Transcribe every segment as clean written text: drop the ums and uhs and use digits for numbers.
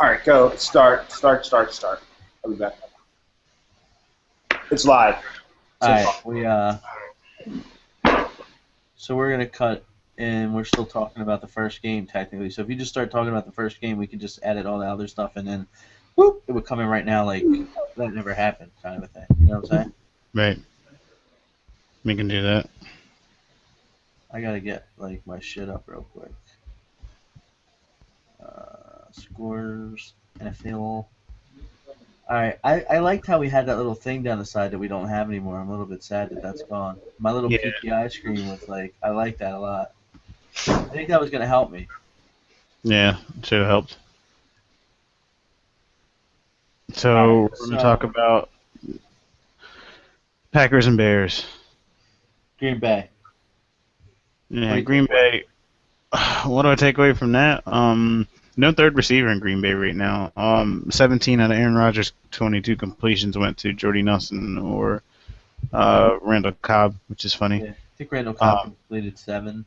All right, go. Start. I'll be back. It's live. All right, so we're gonna cut, and we're still talking about the first game technically. So if you just start talking about the first game, we could just edit all the other stuff, and then, whoop, it would come in right now like that never happened, kind of a thing. You know what I'm saying? Right. We can do that. I gotta get like my shit up real quick. Scores, NFL. Alright, I liked how we had that little thing down the side that we don't have anymore. I'm a little bit sad that that's gone. My little Yeah. PPI screen was like, I like that a lot. I think that was going to help me. Yeah, it should have helped. So we're going to talk about Packers and Bears. Green Bay. Yeah, Green Bay. What do I take away from that? No third receiver in Green Bay right now. 17 out of Aaron Rodgers' 22 completions went to Jordy Nelson or Randall Cobb, which is funny. Yeah, I think Randall Cobb completed 7,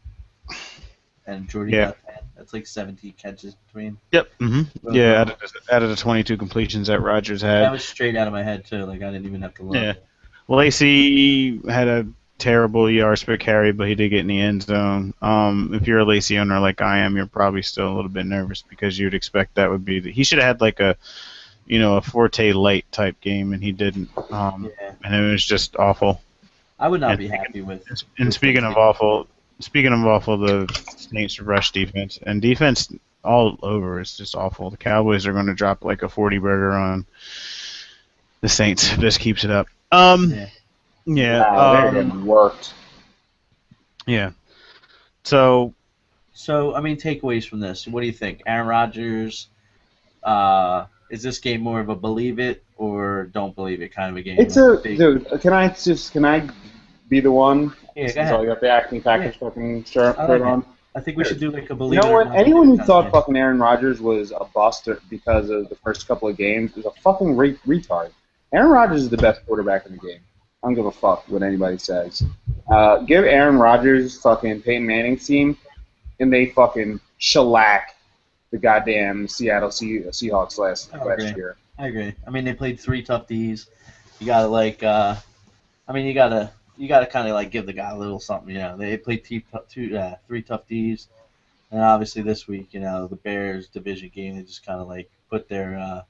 and Jordy got 10. That's like 17 catches between. Yep. Mm-hmm. Yeah, out of the 22 completions that Rodgers had. That was straight out of my head too. Like I didn't even have to look. Yeah. Lacey had a terrible yards per carry, but he did get in the end zone. If you're a Lacey owner like I am, you're probably still a little bit nervous because you'd expect that would be he should have had like a Forte light type game, and he didn't. And it was just awful. I would not be happy with. And speaking of awful, the Saints rush defense and defense all over is just awful. The Cowboys are going to drop like a 40 burger on the Saints if this keeps it up. Wow, it worked. Yeah. So I mean, takeaways from this. What do you think? Aaron Rodgers, is this game more of a believe it or don't believe it kind of a game? Dude, can I be the one? Yeah, go ahead. I got the acting Packers fucking shirt on. I think we should do like a believe it. You know what? Anyone who thought fucking Aaron Rodgers was a bust because of the first couple of games is a fucking retard. Aaron Rodgers is the best quarterback in the game. I don't give a fuck what anybody says. Give Aaron Rodgers fucking Peyton Manning's team, and they fucking shellac the goddamn Seattle Seahawks last year. I agree. I mean, they played 3 tough Ds. You gotta you gotta kind of like give the guy a little something. You know, they played 3 tough Ds, and obviously this week, the Bears division game, they just kind of like put their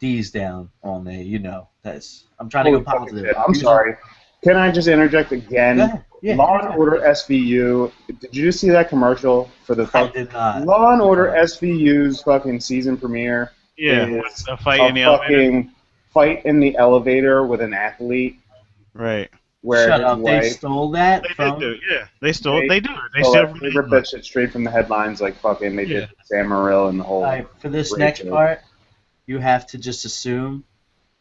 D's down on the, I'm trying to go positive. I'm sorry. Can I just interject again? Yeah, Law and Order SVU. Did you just see that commercial for the I did not. Law and Order SVU's fucking season premiere? Yeah, a fight in the elevator. Fight in the elevator with an athlete. Right. Where Shut up! They stole that. They do. Yeah, they stole. They do. They ripped that shit straight from the headlines, like fucking. They did Sam Morril and the whole. All right, for this next part, you have to just assume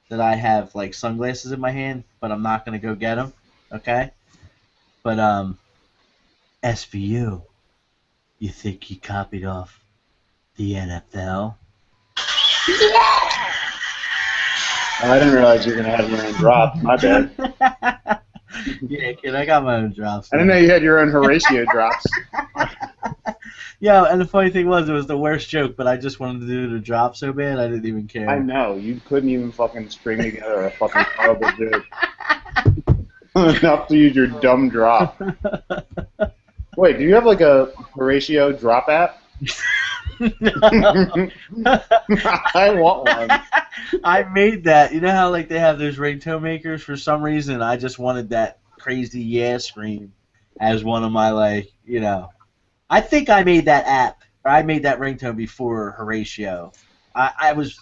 that I have like sunglasses in my hand, but I'm not gonna go get them. Okay? But SVU, you think he copied off the NFL? I didn't realize you were gonna have your own drop. My bad. Yeah, kid, I got my own drops. I didn't know you had your own Horatio drops. Yeah, and the funny thing was, it was the worst joke, but I just wanted to do the drop so bad, I didn't even care. I know. You couldn't even fucking string together a fucking horrible joke. Enough to use your dumb drop. Wait, do you have like a Horatio drop app? I want one. I made that. You know how like they have those ringtone makers? For some reason, I just wanted that crazy yeah scream as one of my I think I made that app, or I made that ringtone before Horatio. I was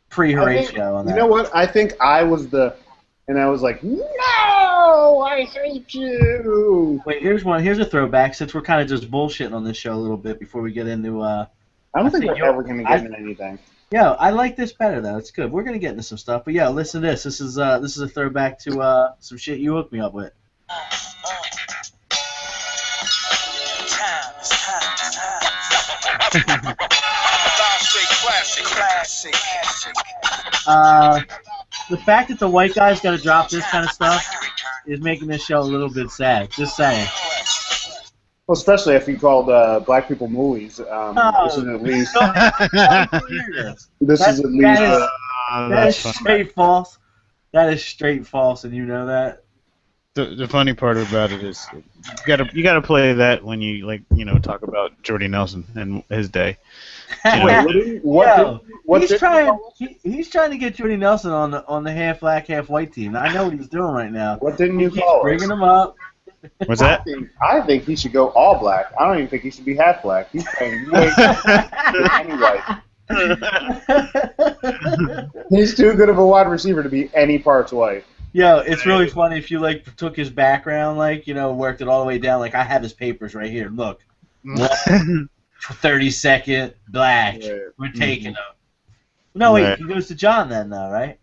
pre-Horatio on that. You know what? I think I was and I was like, no, I hate you. Wait, here's one. Here's a throwback. Since we're kind of just bullshitting on this show a little bit before we get into. I don't think we're ever going to get into anything. Yeah, I like this better though. It's good. We're gonna get into some stuff, but yeah, listen to this. This is a throwback to some shit you hooked me up with. The fact that the white guy's got to drop this kind of stuff is making this show a little bit sad. Just saying. Well, especially if you called black people moolies. This is at least. This is at least. That is straight false. That is straight false, and you know that. The funny part about it is you gotta play that when you talk about Jordy Nelson and his day. He's trying to get Jordy Nelson on the half black, half white team. I know what he's doing right now. What didn't you call us? Bringing him up. What's that? I think he should go all black. I don't even think he should be half black. He's playing way anyway. He's too good of a wide receiver to be any parts white. Yo, it's really funny if you took his background, worked it all the way down. Like I have his papers right here. Look, 32nd black. We're taking him. No, wait, he goes to John then, though, right?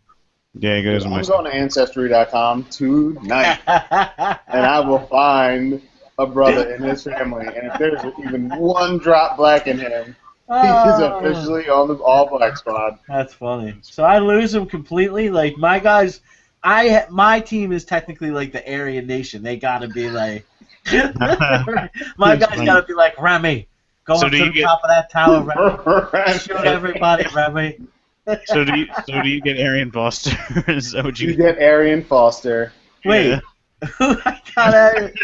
Yeah, he goes. I'm going to Ancestry.com tonight, and I will find a brother in his family. And if there's even one drop black in him, he is officially on the all-black squad. That's funny. So I lose him completely. Like my guys, my team is technically like the Aryan Nation. They gotta be like, my guys gotta be like Remy. Go up to the top of that tower, Remy. Shoot everybody, Remy. So do you get Arian Foster? Is that what you get? Arian Foster. Wait, who I got Arian?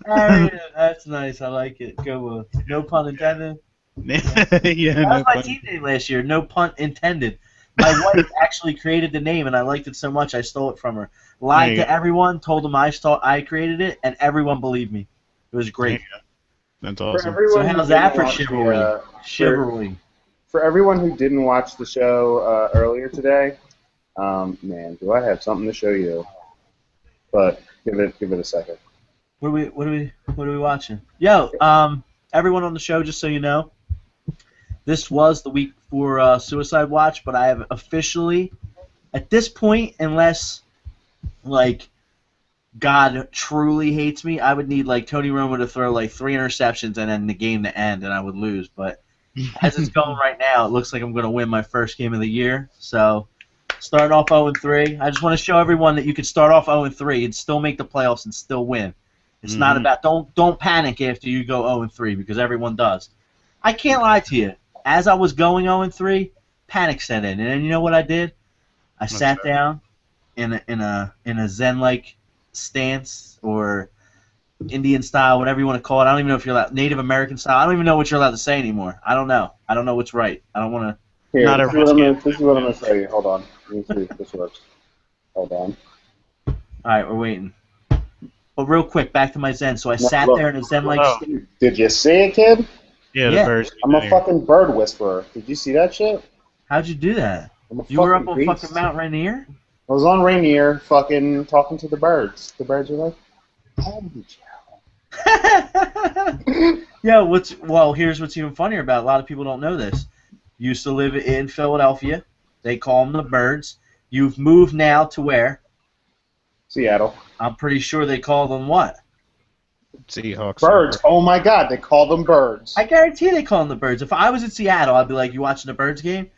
Arian, that's nice. I like it. Go. No pun intended. Yeah, that was my team name last year. No pun intended. My wife actually created the name, and I liked it so much I stole it from her. Lied to everyone, told them I created it, and everyone believed me. It was great. That's awesome. So how's that for chivalry? Chivalry. For everyone who didn't watch the show earlier today, man, do I have something to show you? But give it a second. What are we watching? Yo, everyone on the show, just so you know, this was the week for Suicide Watch, but I have officially, at this point, unless God truly hates me, I would need Tony Romo to throw 3 interceptions and then the game to end, and I would lose. But as it's going right now, it looks like I'm going to win my first game of the year. So starting off 0-3, I just want to show everyone that you can start off 0-3 and still make the playoffs and still win. It's not about don't panic after you go 0-3 because everyone does. I can't lie to you. As I was going 0-3, panic set in, and then you know what I did? I sat down in a Zen-like stance or Indian style, whatever you want to call it. I don't even know if you're allowed Native American style. I don't even know what you're allowed to say anymore. I don't know. I don't know what's right. I don't want to. Here, this is what I'm going to show you. Hold on. Let me see if this works. Hold on. All right, we're waiting. But real quick, back to my Zen. So I sat there in a Zen-like stance. Did you see it, kid? Yeah, the birds. I'm a fucking bird whisperer. Did you see that shit? How'd you do that? You were up on fucking Mount Rainier? I was on Rainier fucking talking to the birds. The birds are like, Yo, here's what's even funnier about it. A lot of people don't know this. Used to live in Philadelphia. They call them the Birds. You've moved now to where? Seattle. I'm pretty sure they call them what? Seahawks. Birds. Oh my God, they call them Birds. I guarantee they call them the Birds. If I was in Seattle, I'd be like, "You watching the Birds game?"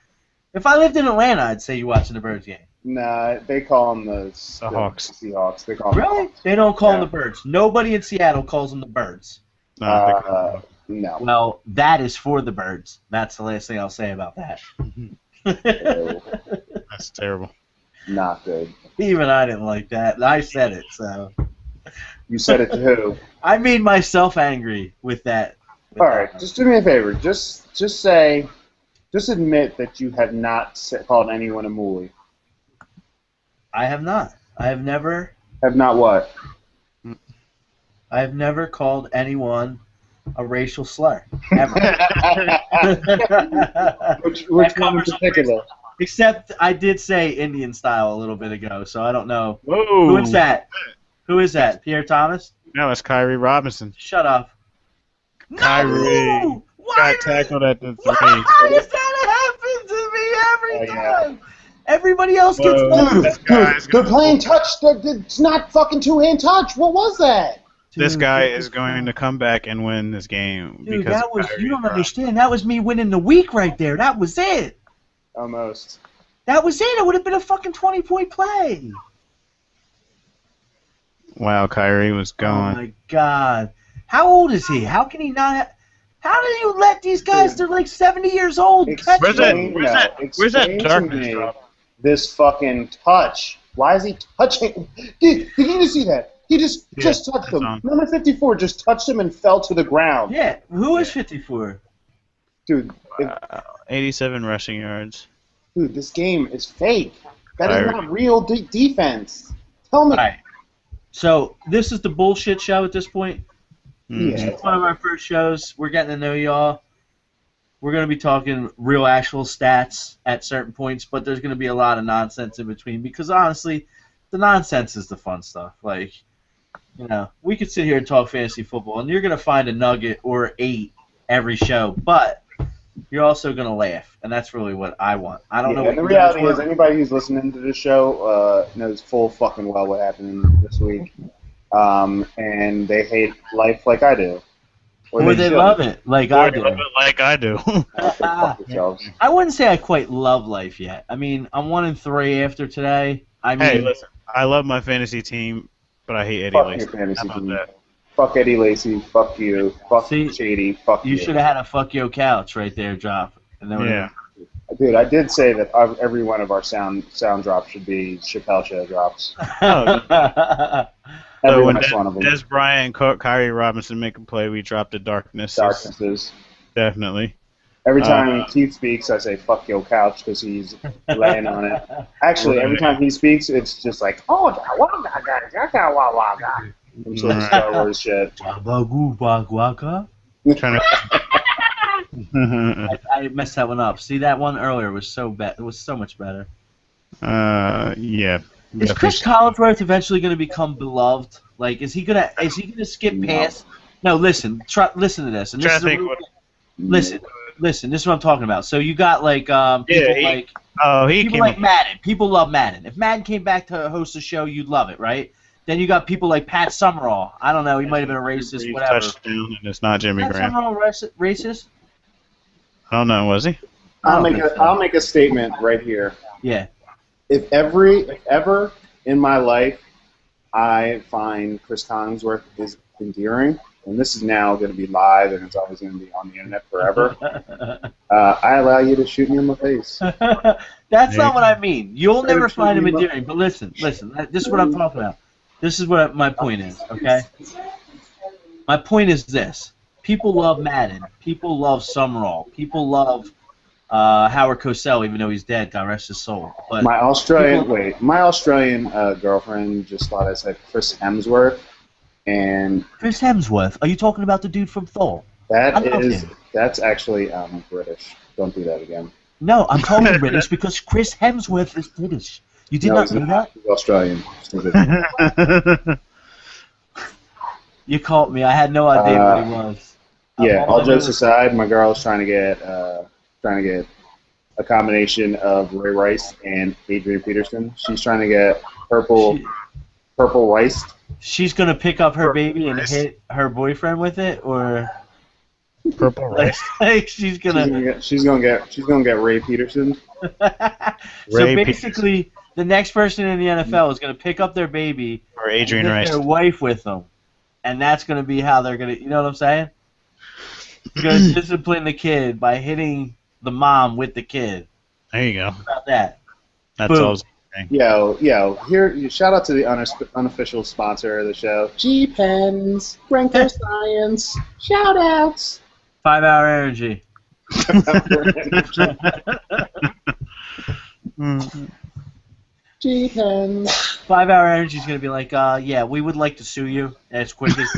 If I lived in Atlanta, I'd say, "You watching the Birds game?" Nah, they call them the Hawks. Seahawks. They call them really? Hawks. They don't call them the Birds. Nobody in Seattle calls them the Birds. No. Well, that is for the Birds. That's the last thing I'll say about that. That's terrible. Not good. Even I didn't like that. I said it, so. You said it to who? I made myself angry with that. All right, just do me a favor. Just admit that you have not called anyone a moolie. I have not. I have never. Have not what? I have never called anyone a racial slur. Ever. which one in particular? Except I did say Indian style a little bit ago, so I don't know. Whoa. Who is that? Who is that? Pierre Thomas? No, it's Kyrie Robinson. Shut up. Kyrie No! got tackled at the 3. Why does that happen to me every time? Everybody else gets Dude, they're playing touch. It's not fucking two-hand touch. What was that? This guy is going to come back and win this game. Dude, because you don't understand. That was me winning the week right there. That was it. Almost. That was it. It would have been a fucking 20-point play. Wow, Kyrie was Oh gone. my God. How old is he? How can he not? How do you let these guys? They're like 70 years old. Catch Where's that? them. Where's that Explain to darkness me drop? this fucking touch. Why is he touching? Did you just see that? He just touched it's him. on. Number 54 just touched him and fell to the ground. Yeah. Who is 54? Dude, 87 rushing yards. this game is fake. That is Kyrie. not real defense. Tell me. All right. So this is the bullshit show at this point. Mhm. Yeah. It's one of our first shows. We're getting to know y'all. We're going to be talking real actual stats at certain points, but there's going to be a lot of nonsense in between because honestly, the nonsense is the fun stuff. Like, you know, we could sit here and talk fantasy football, and you're going to find a nugget or 8 every show, but you're also going to laugh, and that's really what I want. I don't know what And the you guys reality is, want. anybody who's listening to this show knows full fucking well what happened this week. And they hate life like I do. Or they should. love it like I do. Like I do. Fuck yourselves. I wouldn't say I quite love life yet. I mean, I'm 1-3 after today. I mean, Hey, listen. I love my fantasy team, but I hate Eddie Fuck Lacy. your fantasy How about team. that? Fuck Eddie Lacy. Fuck you. Fuck See, Shady. Fuck you you. should have had a fuck yo couch right there, drop. And then Yeah. Dude, I did say that every one of our sound drops should be Chappelle Show drops. So Every when last one of them. Des Bryant and Kyrie Robinson make a play, we drop the darkness. Darknesses. Definitely. Every time Keith speaks, I say "fuck your couch" because he's laying on it. Actually, every time he speaks, it's just like "oh, some sort of Star Wars shit. Trying to. I messed that one up. See, that one earlier was so bad. It was so much better. Yeah. Is Chris Collinsworth eventually going to become beloved? Like, is he gonna skip past? No, listen to this. And this is listen. This is what I'm talking about. So you got like people people like Madden. People love Madden. If Madden came back to host a show, you'd love it, right? Then you got people like Pat Summerall. I don't know. He might have been a racist, whatever. Touchdown, and it's not Jimmy Pat Graham. Summerall racist? I don't know. Was he? I'll make a statement right here. Yeah. If ever in my life I find Chris Collinsworth is endearing, and this is now going to be live and it's always going to be on the internet forever, I allow you to shoot me in the face. That's not what I mean. You'll never find him endearing. But listen. This is what I'm talking about. This is what my point is, okay? My point is this. People love Madden. People love Summerall. People love Howard Cosell, even though he's dead, God rest his soul. But My Australian girlfriend just thought I said Chris Hemsworth, and Chris Hemsworth. Are you talking about the dude from Thor? I love him. that's actually British. Don't do that again. No, I'm talking British because Chris Hemsworth is British. You did not he's know that? He's Australian. You caught me. I had no idea what he was. Yeah, all jokes aside, my girl's trying to get a combination of Ray Rice and Adrian Peterson. She's trying to get purple rice. She's gonna pick up her baby and hit her boyfriend with it, or Purple rice. like she's gonna. She's gonna get Ray Peterson. So basically, the next person in the NFL is gonna pick up their baby Or Adrian and hit Rice. their wife with them, and that's gonna be how they're gonna. You know what I'm saying? You're gonna discipline the kid by hitting the mom with the kid. There you go. How about that? That's Boom. all I was saying. Yo, here, shout out to the unofficial sponsor of the show, G-Pens, Renko Science, shout outs. 5 Hour Energy. G-Pens. 5 Hour Energy is gonna be like, yeah, we would like to sue you as quick as.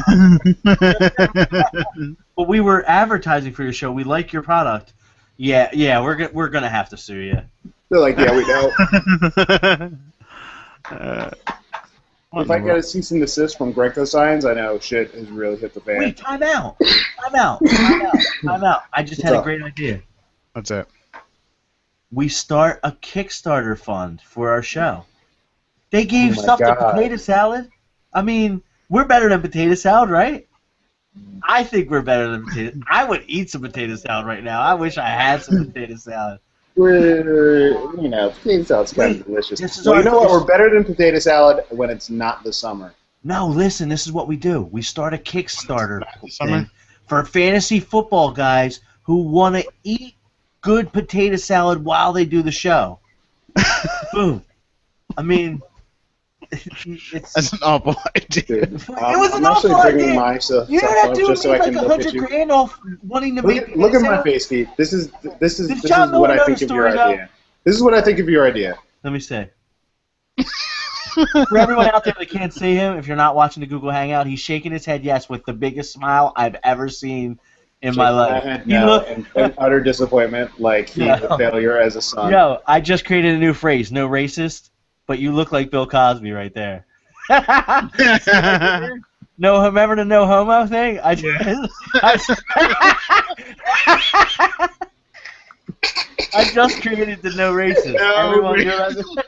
But we were advertising for your show. We like your product. Yeah, we're gonna have to sue you. They're like, yeah, we know. If I get a cease and desist from Greco Science, I know shit has really hit the fan. Wait, time out. I just had a great idea. What's that? We start a Kickstarter fund for our show. They gave Oh my stuff to God. Potato Salad. I mean, we're better than Potato Salad, right? I think we're better than potato. I would eat some potato salad right now. I wish I had some potato salad. Potato salad's kind of delicious. This is Well, our you know what? first- We're better than potato salad when it's not the summer. No, listen, this is what we do. We start a Kickstarter Summer? thing for fantasy football guys who want to eat good potato salad while they do the show. Boom. I mean, it's... That's an awful idea. Dude, It was an I'm actually awful bringing idea. my stuff You know that up dude just so I made can like look at you. $100,000 off wanting to make Look at my salad? face, Pete. This is John what Miller I know think the of your story, idea. This is what I think of your idea. Let me say. For everyone out there that can't see him, if you're not watching the Google Hangout, he's shaking his head yes with the biggest smile I've ever seen in my life. Head, He no, look- and utter disappointment, like he's No. a failure as a son. Yo, I just created a new phrase, no racist, but you look like Bill Cosby right there. No, remember the no homo thing? I just created the no racist. No Everyone racist.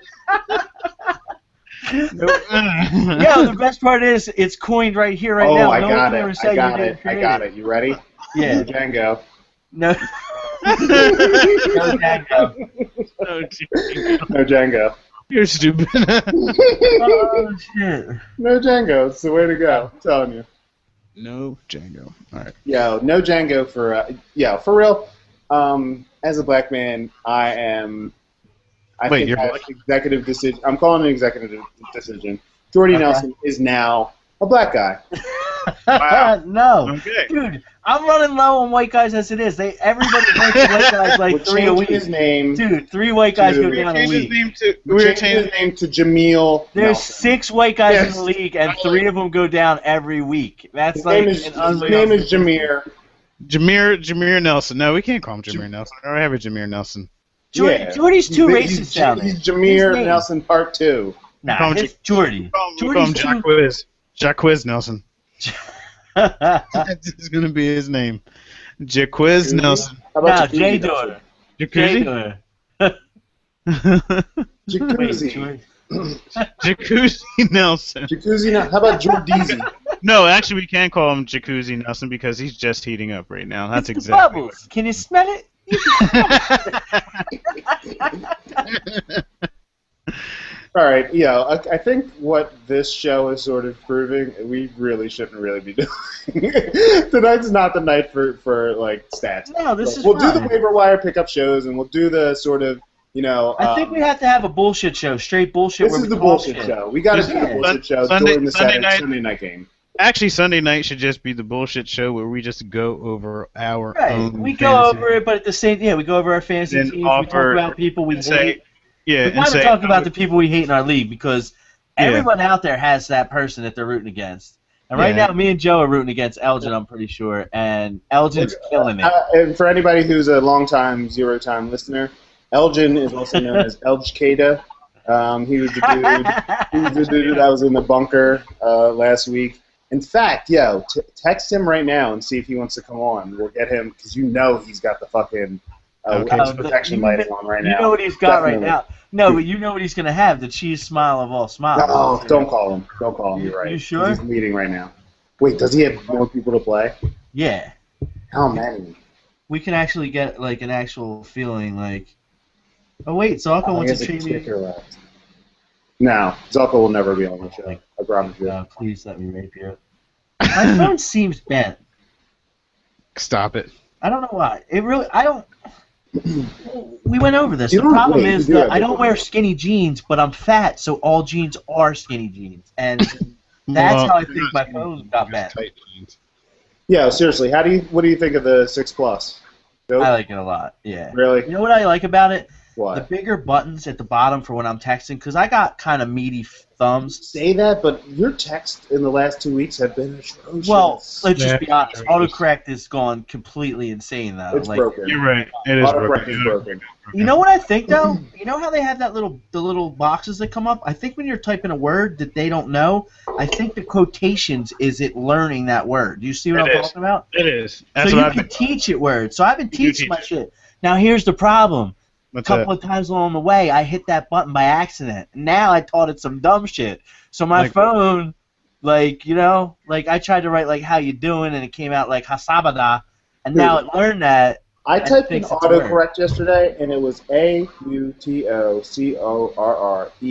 Yeah, the best part is it's coined right here, right Oh, now. I No got one can ever it. say I got you it. didn't I create got it. You ready? Yeah. Django. No. No, Django. Oh, Django. No Django. You're stupid. Oh shit. No Django. It's the way to go. I'm telling you. No, Django. All right. Yo, no Django for for real. As a black man, I am. I Wait, think you're I have black? executive decision. I'm calling an executive decision. Jordy Okay. Nelson is now a black guy. Wow. No. Okay. Dude, I'm running low on white guys as it is. Everybody ranks white guys like We're 3 a changing week. his name. Dude, 3 white guys Dude, go we down a Change his week. name to. We're changing his name to Jameel There's Nelson. 6 white guys Yes. in the league, and 3 of them go down every week. That's His like name is an his unreal name is statistic. Jameer. Jameer Nelson. No, we can't call him Jameer Nelson. I already have a Jameer Nelson. Jordy's too He's- racist sounding. He's Jameer His name. Nelson Part 2. Nah, Call him it's Jordy. We call him Jordy's too... Jacquez. Jacquez Nelson. That's just gonna be his name. Jacquez Nelson. How Nah, about Jay Jacuzzi Daughter. Jay Jacuzzi. Daughter. Jacuzzi. Jacuzzi Nelson. Jacuzzi. How about Jordeezy? No, actually, we can't call him Jacuzzi Nelson because he's just heating up right now. That's It's the exactly. bubbles. Can you smell it? All right, I think what this show is sort of proving, we really shouldn't really be doing. Tonight's not the night for like stats. No, this is We'll do the fine. waiver wire pickup shows, and we'll do the sort of, I think we have to have a bullshit show, straight bullshit. This where is we the talk bullshit shit. show. We got to do Yeah. the bullshit show Sunday- during the Sunday night- Sunday night game. Actually, Sunday night should just be the bullshit show where we just go over our Right, own we go fantasy. over it, but at the same, we go over our fantasy Then teams. We talk offer- about people we and say- hate. Yeah, We and kind of say, talk about the people we hate in our league because Yeah. everyone out there has that person that they're rooting against. And right Yeah. now, me and Joe are rooting against Elgin, I'm pretty sure, and Elgin's killing it. And for anybody who's a long-time, zero-time listener, Elgin is also known as Elgkada. He was the dude that was in the bunker last week. In fact, text him right now and see if he wants to come on. We'll get him because he's got the fucking witness protection lighting on right now. You know what he's got Definitely. right now. No, but you know what he's going to have, the cheese smile of all smiles. No, don't call him. Don't call him. You're right. You sure? He's leading right now. Wait, does he have more people to play? Yeah. How many? We can actually get like an actual feeling like, oh wait, Zalko He wants has to a treat me. kicker left. No, Zucco will never be on the show. I promise you. Please let me rape you. My phone seems bent. Stop it. I don't know why. I don't. We went over this. You The don't- problem wait, is you do that have I don't it. wear skinny jeans, but I'm fat, so all jeans are skinny jeans, and that's Well, how I think my phone got bent. Tight jeans. Yeah, seriously. What do you think of the 6 Plus? Nope. I like it a lot. Yeah. Really? You know what I like about it? The What? bigger buttons at the bottom for when I'm texting, because I got kind of meaty thumbs. Say that, but your texts in the last 2 weeks have been atrocious. Well, let's just Yeah. be honest. Autocorrect is gone completely insane, though. it's broken. You're right. It is Autocorrect is broken. broken. You know what I think though? You know how they have the little boxes that come up? I think when you're typing a word that they don't know, I think the quotations is it learning that word. Do you see what It I'm is. talking about? It is. That's So what you I've can been. teach it words. So I've been You do teaching teach my it. shit. Now here's the problem. A What's couple of times along the way, I hit that button by accident. Now I taught it some dumb shit. So my Like- phone, like I tried to write like "How you doing?" and it came out like "Hasabada," and now it learned that. I And typed in thinks it's a word. autocorrect yesterday, and it was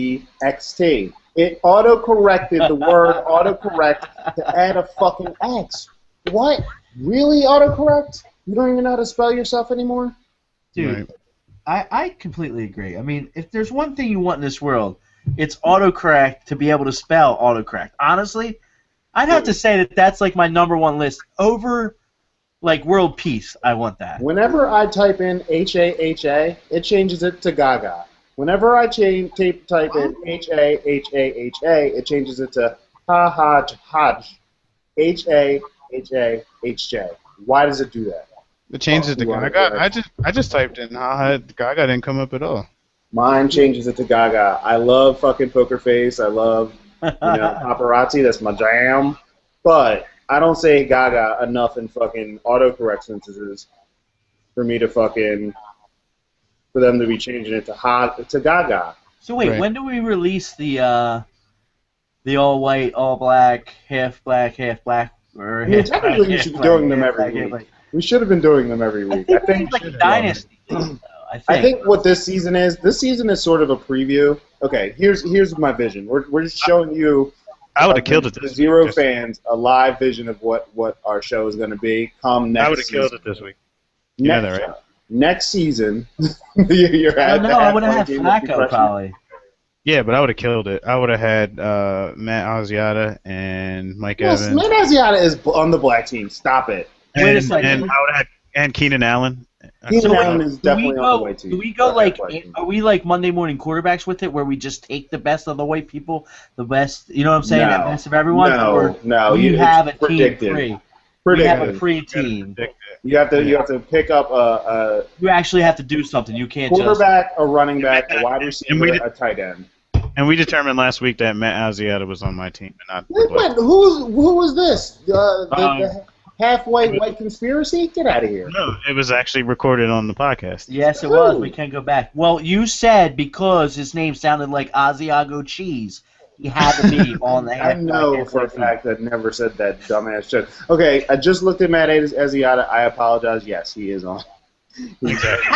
AUTOCORREXT. It auto-corrected the word autocorrect to add a fucking X. What? Really autocorrect? You don't even know how to spell yourself anymore? Dude, I completely agree. I mean, if there's one thing you want in this world, it's autocorrect to be able to spell autocorrect. Honestly, I'd have to say that that's like my number one list over like world peace. I want that. Whenever I type in H-A-H-A, it changes it to Gaga. Whenever I type in H-A-H-A-H-A, it changes it to ha-ha-haj. H-A-H-A-H-J. Why does it do that? It changes it to Gaga. I just typed in haha. Gaga didn't come up at all. Mine changes it to Gaga. I love fucking Poker Face. I love paparazzi. That's my jam. But I don't say Gaga enough in fucking autocorrect sentences for me to fucking for them to be changing it to Gaga. So wait, when do we release the all white, all black, half black, or I mean, technically, we should be doing them every week. We should have been doing them every week. I think it's like a dynasty thing, though. I think what this season is sort of a preview. Okay, here's my vision. We're just showing you. I would have killed it. The zero fans a live vision of what our show is going to be. Come next. I would have killed it this week. You know that, right? Next season, you're at. No, I would have had Flacco probably. Yeah, but I would have killed it. I would have had Matt Asiata and Mike Evans. Matt Asiata is on the black team. Stop it. Wait a second. And I would have Keenan Allen. Keenan Allen is definitely on the white team. Do we go like? Are we like Monday morning quarterbacks with it, where we just take the best of the white people, the best? You know what I'm saying? The best of everyone. No. You have a team free. We have a free team. You have to pick up a. You actually have to do something. You can't quarterback, a running back, a wide receiver, a tight end. And we determined last week that Matt Asiata was on my team, and not. Who was this? The half-white conspiracy? Get out of here. No, it was actually recorded on the podcast. Yes, it was. We can go back. Well, you said because his name sounded like Asiago Cheese, he had to be on the I know for a fact that never said that dumbass shit. Okay, I just looked at Matt Asiata. I apologize. Yes, he is on. Exactly.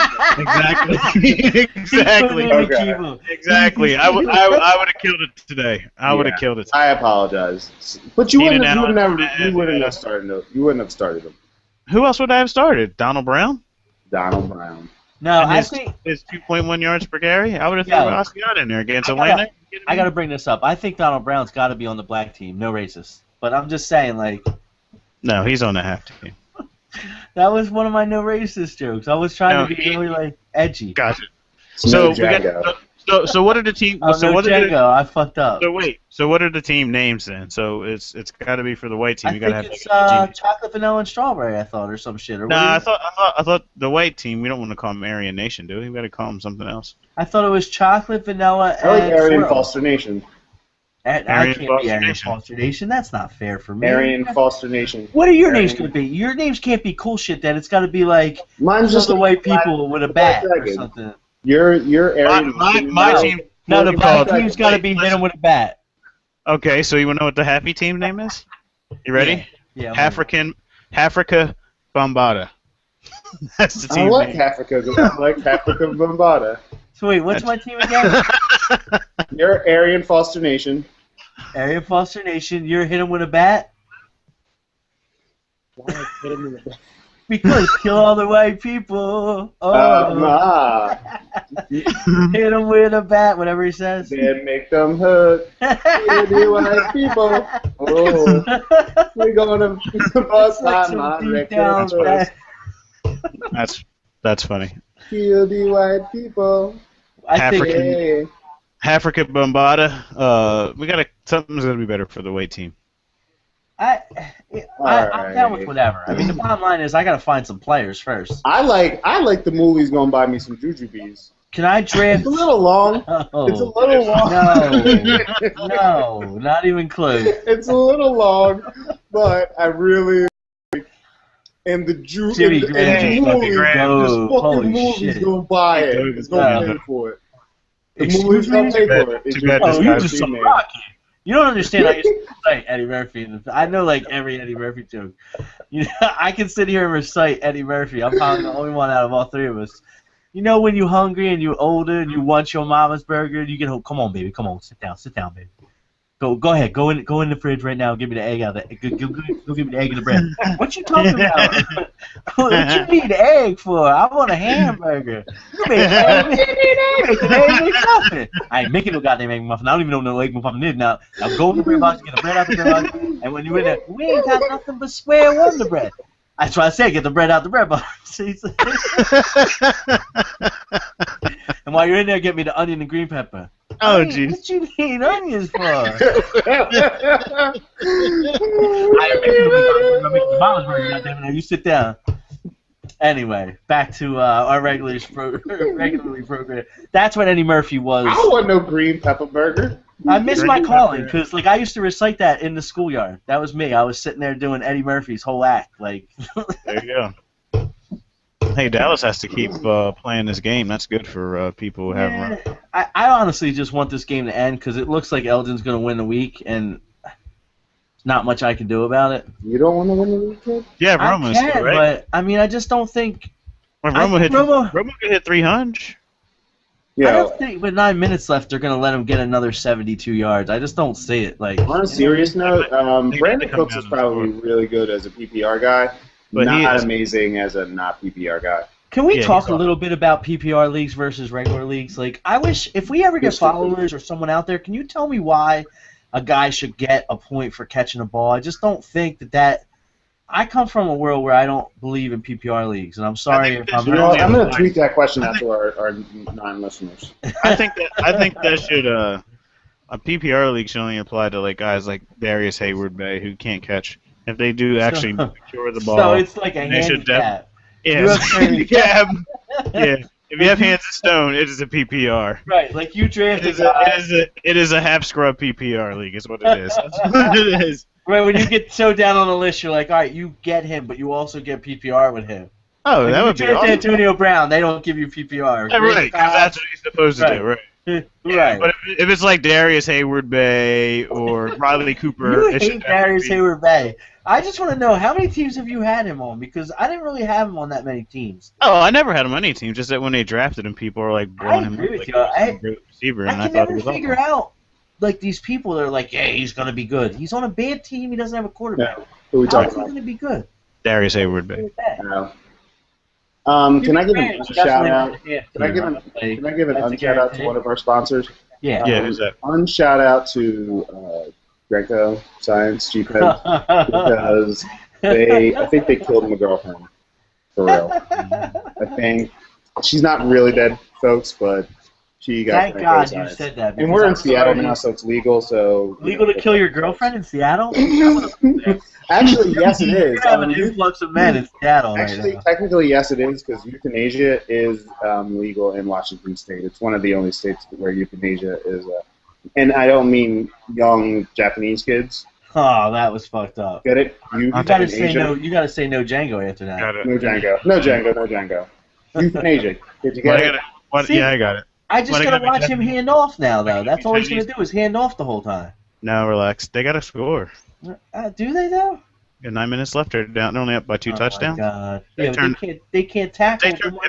Okay. Exactly. I would have killed it today. I would have killed it. I apologize. But you wouldn't have started him. Who else would I have started? Donald Brown? Donald Brown. No, I think his 2.1 yards per carry. I would have thrown Asiata in there against Atlanta. I got to bring this up. I think Donald Brown's got to be on the black team. No racist. But I'm just saying, like. No, he's on the half team. That was one of my no racist jokes. I was trying to be really like edgy. Gotcha. So what are the team? I fucked up. So wait. So what are the team names then? So it's got to be for the white team. I think it's chocolate, vanilla, and strawberry. I thought, or some shit. I thought the white team. We don't want to call them Aryan Nation, do we? We got to call them something else. I thought it was chocolate, vanilla, and. I like Aryan Foster Nation. I can't be Aryan Foster Nation. That's not fair for me. Aryan Foster Nation. What are your names going to be? Your names can't be cool shit. Then it's got to be like mine's just the white people with a bat or something. Your Aryan. My team. No, the black team's got to be hit him with a bat. Okay, so you want to know what the happy team name is? You ready? Yeah. Africa Bambaataa. That's the team I like name. Africa Bambaataa. So wait, what's my team again? You're Aryan Foster Nation. Aryan Foster Nation. You're hit him with a bat? Why hit him with a bat? Because kill all the white people. Oh. Hit him with a bat, whatever he says. Then make them hurt. Kill the white people. Oh. We're going to bust my record. That's funny. Kill the white people. Africa Bambaataa. Something's gonna be better for the white team. I'm down with whatever. I mean, the bottom line is I gotta find some players first. I like the movies gonna buy me some jujubes. Can I draft? It's a little long. No. It's a little long. No, not even close. It's a little long, but I really. And the movies, the fucking movie's gonna buy it. It's gonna pay for it. The movie's gonna pay for it. You just some rocky. You don't understand. I used to recite Eddie Murphy. I know like every Eddie Murphy joke. You know, I can sit here and recite Eddie Murphy. I'm probably the only one out of all three of us. You know when you're hungry and you're older and you want your mama's burger, you get home. Come on, baby. Come on, sit down, baby. Go ahead. Go in the fridge right now. Give me the egg out of the. Go give me the egg and the bread. What you talking about? What you need egg for? I want a hamburger. You make an egg McMuffin. I ain't making no goddamn egg muffin. I don't even know what egg muffin is now. Now go in the bread box, get the bread out the bread box, and when you're in there, we ain't got nothing but square Wonder Bread. That's why I said get the bread out the bread box. And while you're in there, get me the onion and green pepper. Oh, jeez. What you need onions for? I'm making the mama's burger, goddammit. Now you sit down. Anyway, back to our regularly program. That's what Eddie Murphy was. I don't want no green pepper burger. I missed my calling because, like, I used to recite that in the schoolyard. That was me. I was sitting there doing Eddie Murphy's whole act. Like, there you go. Hey, Dallas has to keep playing this game. That's good for people who have. I honestly just want this game to end because it looks like Elgin's going to win the week, and not much I can do about it. You don't want to win the week, kid? Yeah, Romo's I can, right? But I mean, I just don't think. When Romo could hit 300. Yeah. I don't think with 9 minutes left they're going to let him get another 72 yards. I just don't see it. Like, on a serious note, Brandon Cooks is probably really good as a PPR guy, but not amazing as a not PPR guy. Can we talk a little bit about PPR leagues versus regular leagues? Like, I wish if we ever get followers or someone out there, can you tell me why a guy should get a point for catching a ball? I just don't think that. I come from a world where I don't believe in PPR leagues, and I'm sorry if I'm. I'm going to tweet that question out to our non-listeners. I think that should a PPR league should only apply to like guys like Darius Hayward-Bay who can't catch. If they do actually secure the ball, so it's like a handicap. Yeah. Yeah. If you have hands of stone, it is a PPR. Right, like you drafted. It is a half scrub PPR league, is what it is. That's what it is. Right, when you get so down on the list, you're like, all right, you get him, but you also get PPR with him. Oh, like that would be awesome. Antonio Brown, they don't give you PPR. Yeah, right, because that's what he's supposed to do, right? Right. But if it's like Darius Hayward-Bay or Riley Cooper, you hate Darius Hayward-Bay. I just want to know, how many teams have you had him on? Because I didn't really have him on that many teams. Oh, I never had him on any team. Just that when they drafted him, people were like blowing him up like a great receiver, and I thought it was awesome. I can never figure out. Like, these people that are like, yeah, he's going to be good. He's on a bad team. He doesn't have a quarterback. Yeah. Who are we How talking is he going to be good? Darius Hayward-Bay. No. Can I give a shout out? Can I give an unshout out to one of our sponsors? Yeah. Who's that? Unshout out to Greco Science GPED because I think they killed my girlfriend for real. I think she's not really dead, folks, but she got. Thank God you said that. And we're in Seattle now, so it's legal. So legal to kill your girlfriend in Seattle? Actually, yes, it is. You have an influx of men in Seattle. Actually, technically, yes, it is, because euthanasia is legal in Washington State. It's one of the only states where euthanasia is. And I don't mean young Japanese kids. Oh, that was fucked up. Get it? You gotta say no. You gotta say no Django after that. No Django. No Django. No Django. Euthanasia. Did you get it? Yeah, I got it. I just gotta watch him hand off now, though. That's all he's gonna do is hand off the whole time. No, relax. They got to score. Do they though? 9 minutes left. They're down. They're only up by 2 touchdowns. Oh my God. Yeah, they can't tackle.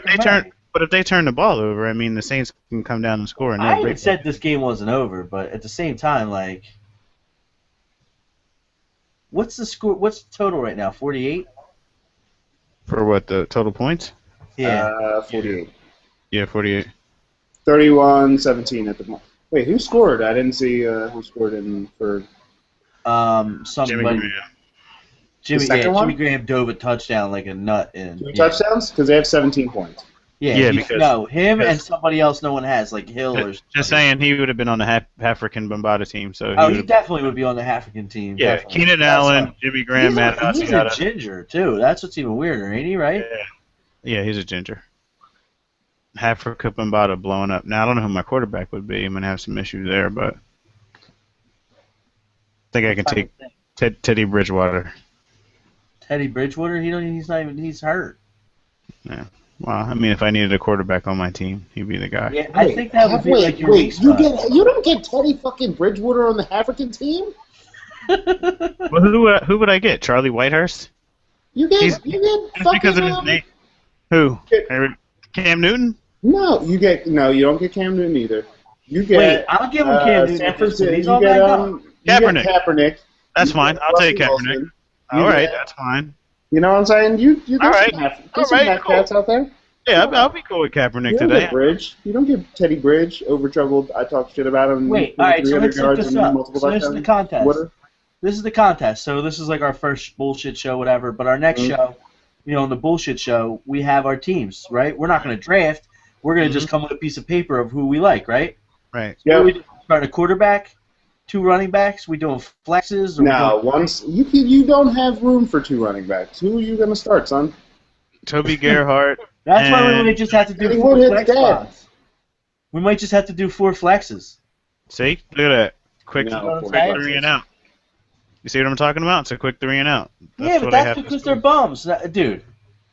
But if they turn the ball over, I mean, the Saints can come down and score. And I even said this game wasn't over, but at the same time, like, what's the score? What's the total right now? 48. For what, the total points? Yeah. 48. Yeah, 48. 31-17 at the moment. Wait, who scored? I didn't see who scored in for. Somebody. Jimmy Graham dove a touchdown like a nut in. 2 touchdowns? Because they have 17 points. Yeah, him and somebody else no one has, like Hill or. Just saying, he would have been on the African Bombada team. So he definitely would be on the African team. Yeah, definitely. Keenan Allen, Jimmy Graham, Matt Asiata. He's a ginger too. That's what's even weirder, ain't he? Right? Yeah, he's a ginger. Africa Bombada blowing up. Now I don't know who my quarterback would be. I'm gonna have some issues there, but I think I can take Teddy Bridgewater. Teddy Bridgewater? He's hurt. Yeah. Well, I mean, if I needed a quarterback on my team, he'd be the guy. Yeah, I think that would be like your weak spot. You don't get Teddy fucking Bridgewater on the African team? Well, who would I get? Charlie Whitehurst? You get fucking because of his name. Who? Cam Newton? No, you don't get Cam Newton either. You get Wait, I'll give him Cam Newton. San Francisco. You get Kaepernick. Kaepernick. That's You fine. get I'll take Russell Kaepernick. Wilson. All You right, get- that's fine. You know what I'm saying? There's All right. some All right, half cats out there. Yeah, I'll be cool with Kaepernick You don't today. get Bridge. You don't get Teddy Bridge over troubled. I talked shit about him. Wait, all right, so 300 let's set yards this and up. multiple So this is the touchdowns. contest. Twitter. This is the contest. So this is like our first bullshit show, whatever. But our next show, in the bullshit show, we have our teams, right? We're not going to draft. We're going to just come with a piece of paper of who we like, right? Right. So what Yeah. we do? Starting a quarterback, 2 running backs. We doing flexes? Or No, once you don't have room for 2 running backs. Who are you gonna start, son? Toby Gerhart. That's why we and- might just have to do Eddie 4 Woodhead's flex dead. spots. We might just have to do 4 flexes. See? Look at that. Quick, No, quick quick 3 and out. You see what I'm talking about? It's a quick 3 and out. Yeah, but what I that's have to because do. they're bums, dude.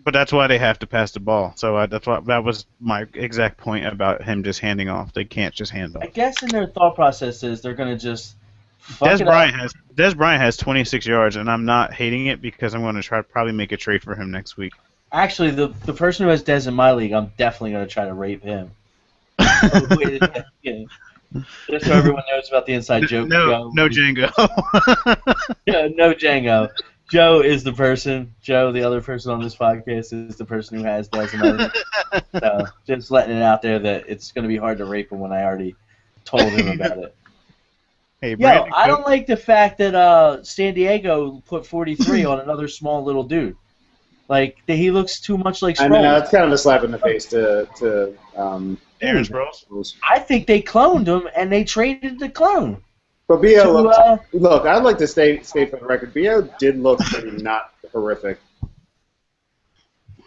But that's why they have to pass the ball. So that was my exact point about him just handing off. They can't just hand off. I guess in their thought process is they're going to just fuck Des it up. Bryant has 26 yards, and I'm not hating it because I'm going to try to probably make a trade for him next week. Actually, the person who has Dez in my league, I'm definitely going to try to rape him. Just so everyone knows about the inside joke. No Django. No Django. Joe is the person. Joe, the other person on this podcast, is the person who has Dez in my league. So just letting it out there that it's going to be hard to rape him when I already told him about it. Hey, Yo, Brandon I Cook- don't like the fact that San Diego put 43 on another small little dude. Like he looks too much like I know Sproles. it's kind of a slap in the face to Aaron Sproles. I think they cloned him and they traded the clone. But Bo To, look, I'd like to state for the record, Bo did look pretty not horrific.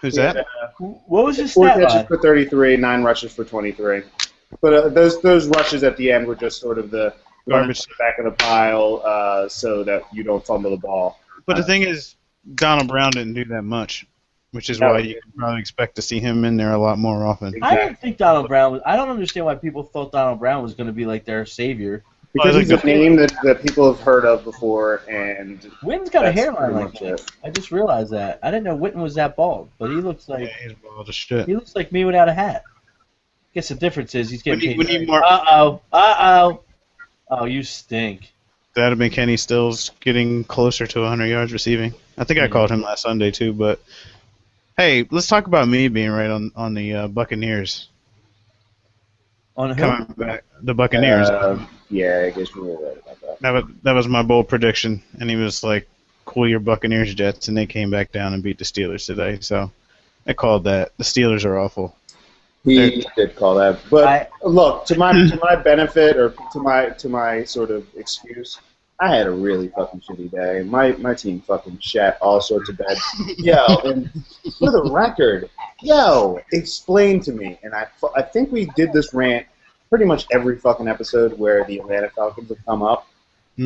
Who's that? What was his 4 stat catches line? for 33, 9 rushes for 23. But those rushes at the end were just sort of the Garbage. back of the pile, so that you don't fumble the ball. But the thing is, Donald Brown didn't do that much, which is No. why you can probably expect to see him in there a lot more often. I didn't think Donald Brown was. I don't understand why people thought Donald Brown was going to be like their savior. Because I he's think a name that people have heard of before, and Witten's got a that's hairline pretty like much that. it. I just realized that. I didn't know Witten was that bald, but he looks like He's bald as shit. he looks like me without a hat. Guess the difference is he's getting We paid. need more. Oh, you stink. That'd have been Kenny Stills getting closer to 100 yards receiving. I think I called him last Sunday too. But hey, let's talk about me being right on the Buccaneers On who? coming back. The Buccaneers. Yeah, I guess you were right about that. That was my bold prediction, and he was like, "Cool your Buccaneers, Jets," and they came back down and beat the Steelers today. So I called that. The Steelers are awful. He did call that, but look, to my benefit or to my sort of excuse, I had a really fucking shitty day. My team fucking shat all sorts of bad. Yo, and for the record, explain to me. And I think we did this rant pretty much every fucking episode where the Atlanta Falcons have come up.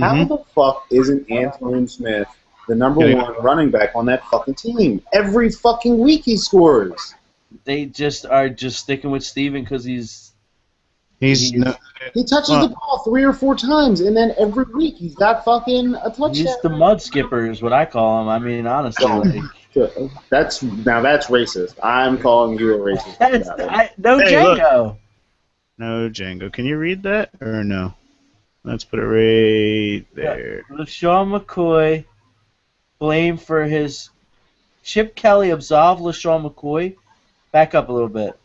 How the fuck isn't Antoine Smith the number one running back on that fucking team? Every fucking week he scores. They just are just sticking with Steven because he's He touches the ball 3 or 4 times, and then every week he's got fucking a touchdown. he's the mud skipper is what I call him. I mean, honestly, like, That's racist. I'm calling you a racist. no Hey, Django. No, Django. Can you read that or no? Let's put it right there. LaShawn McCoy blamed for his Chip Kelly absolved LaShawn McCoy. Back up a little bit.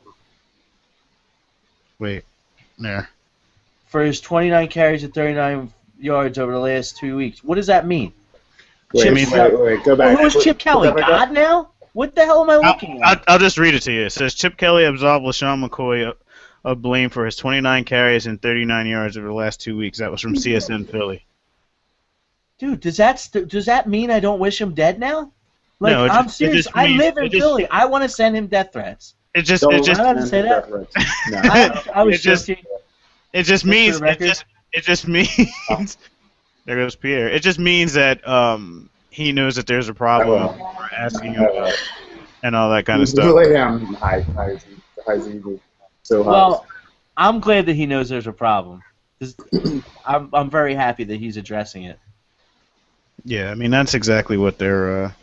Wait, there. For his 29 carries and 39 yards over the last 2 weeks. What does that mean? Wait, go back. Who is Chip Kelly? Go back up. God now? What the hell am I looking at? I'll just read it to you. It says Chip Kelly absolved LaShawn McCoy of blame for his 29 carries and 39 yards over the last 2 weeks. That was from CSN Philly. Dude, does that mean I don't wish him dead now? Like, No, I'm serious. I live in it just- Philly. I want to send him death threats. It just Don't it just I didn't say that. No. I was It just- joking. it just for means the record. it just means there goes Pierre. It just means that he knows that there's a problem. We're asking him and all that kind of stuff. Lay down high so high. Well, I'm glad that he knows there's a problem. I'm very happy that he's addressing it. Yeah, I mean that's exactly what they're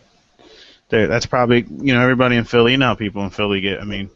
that's probably everybody in Philly. You know how people in Philly get. I mean,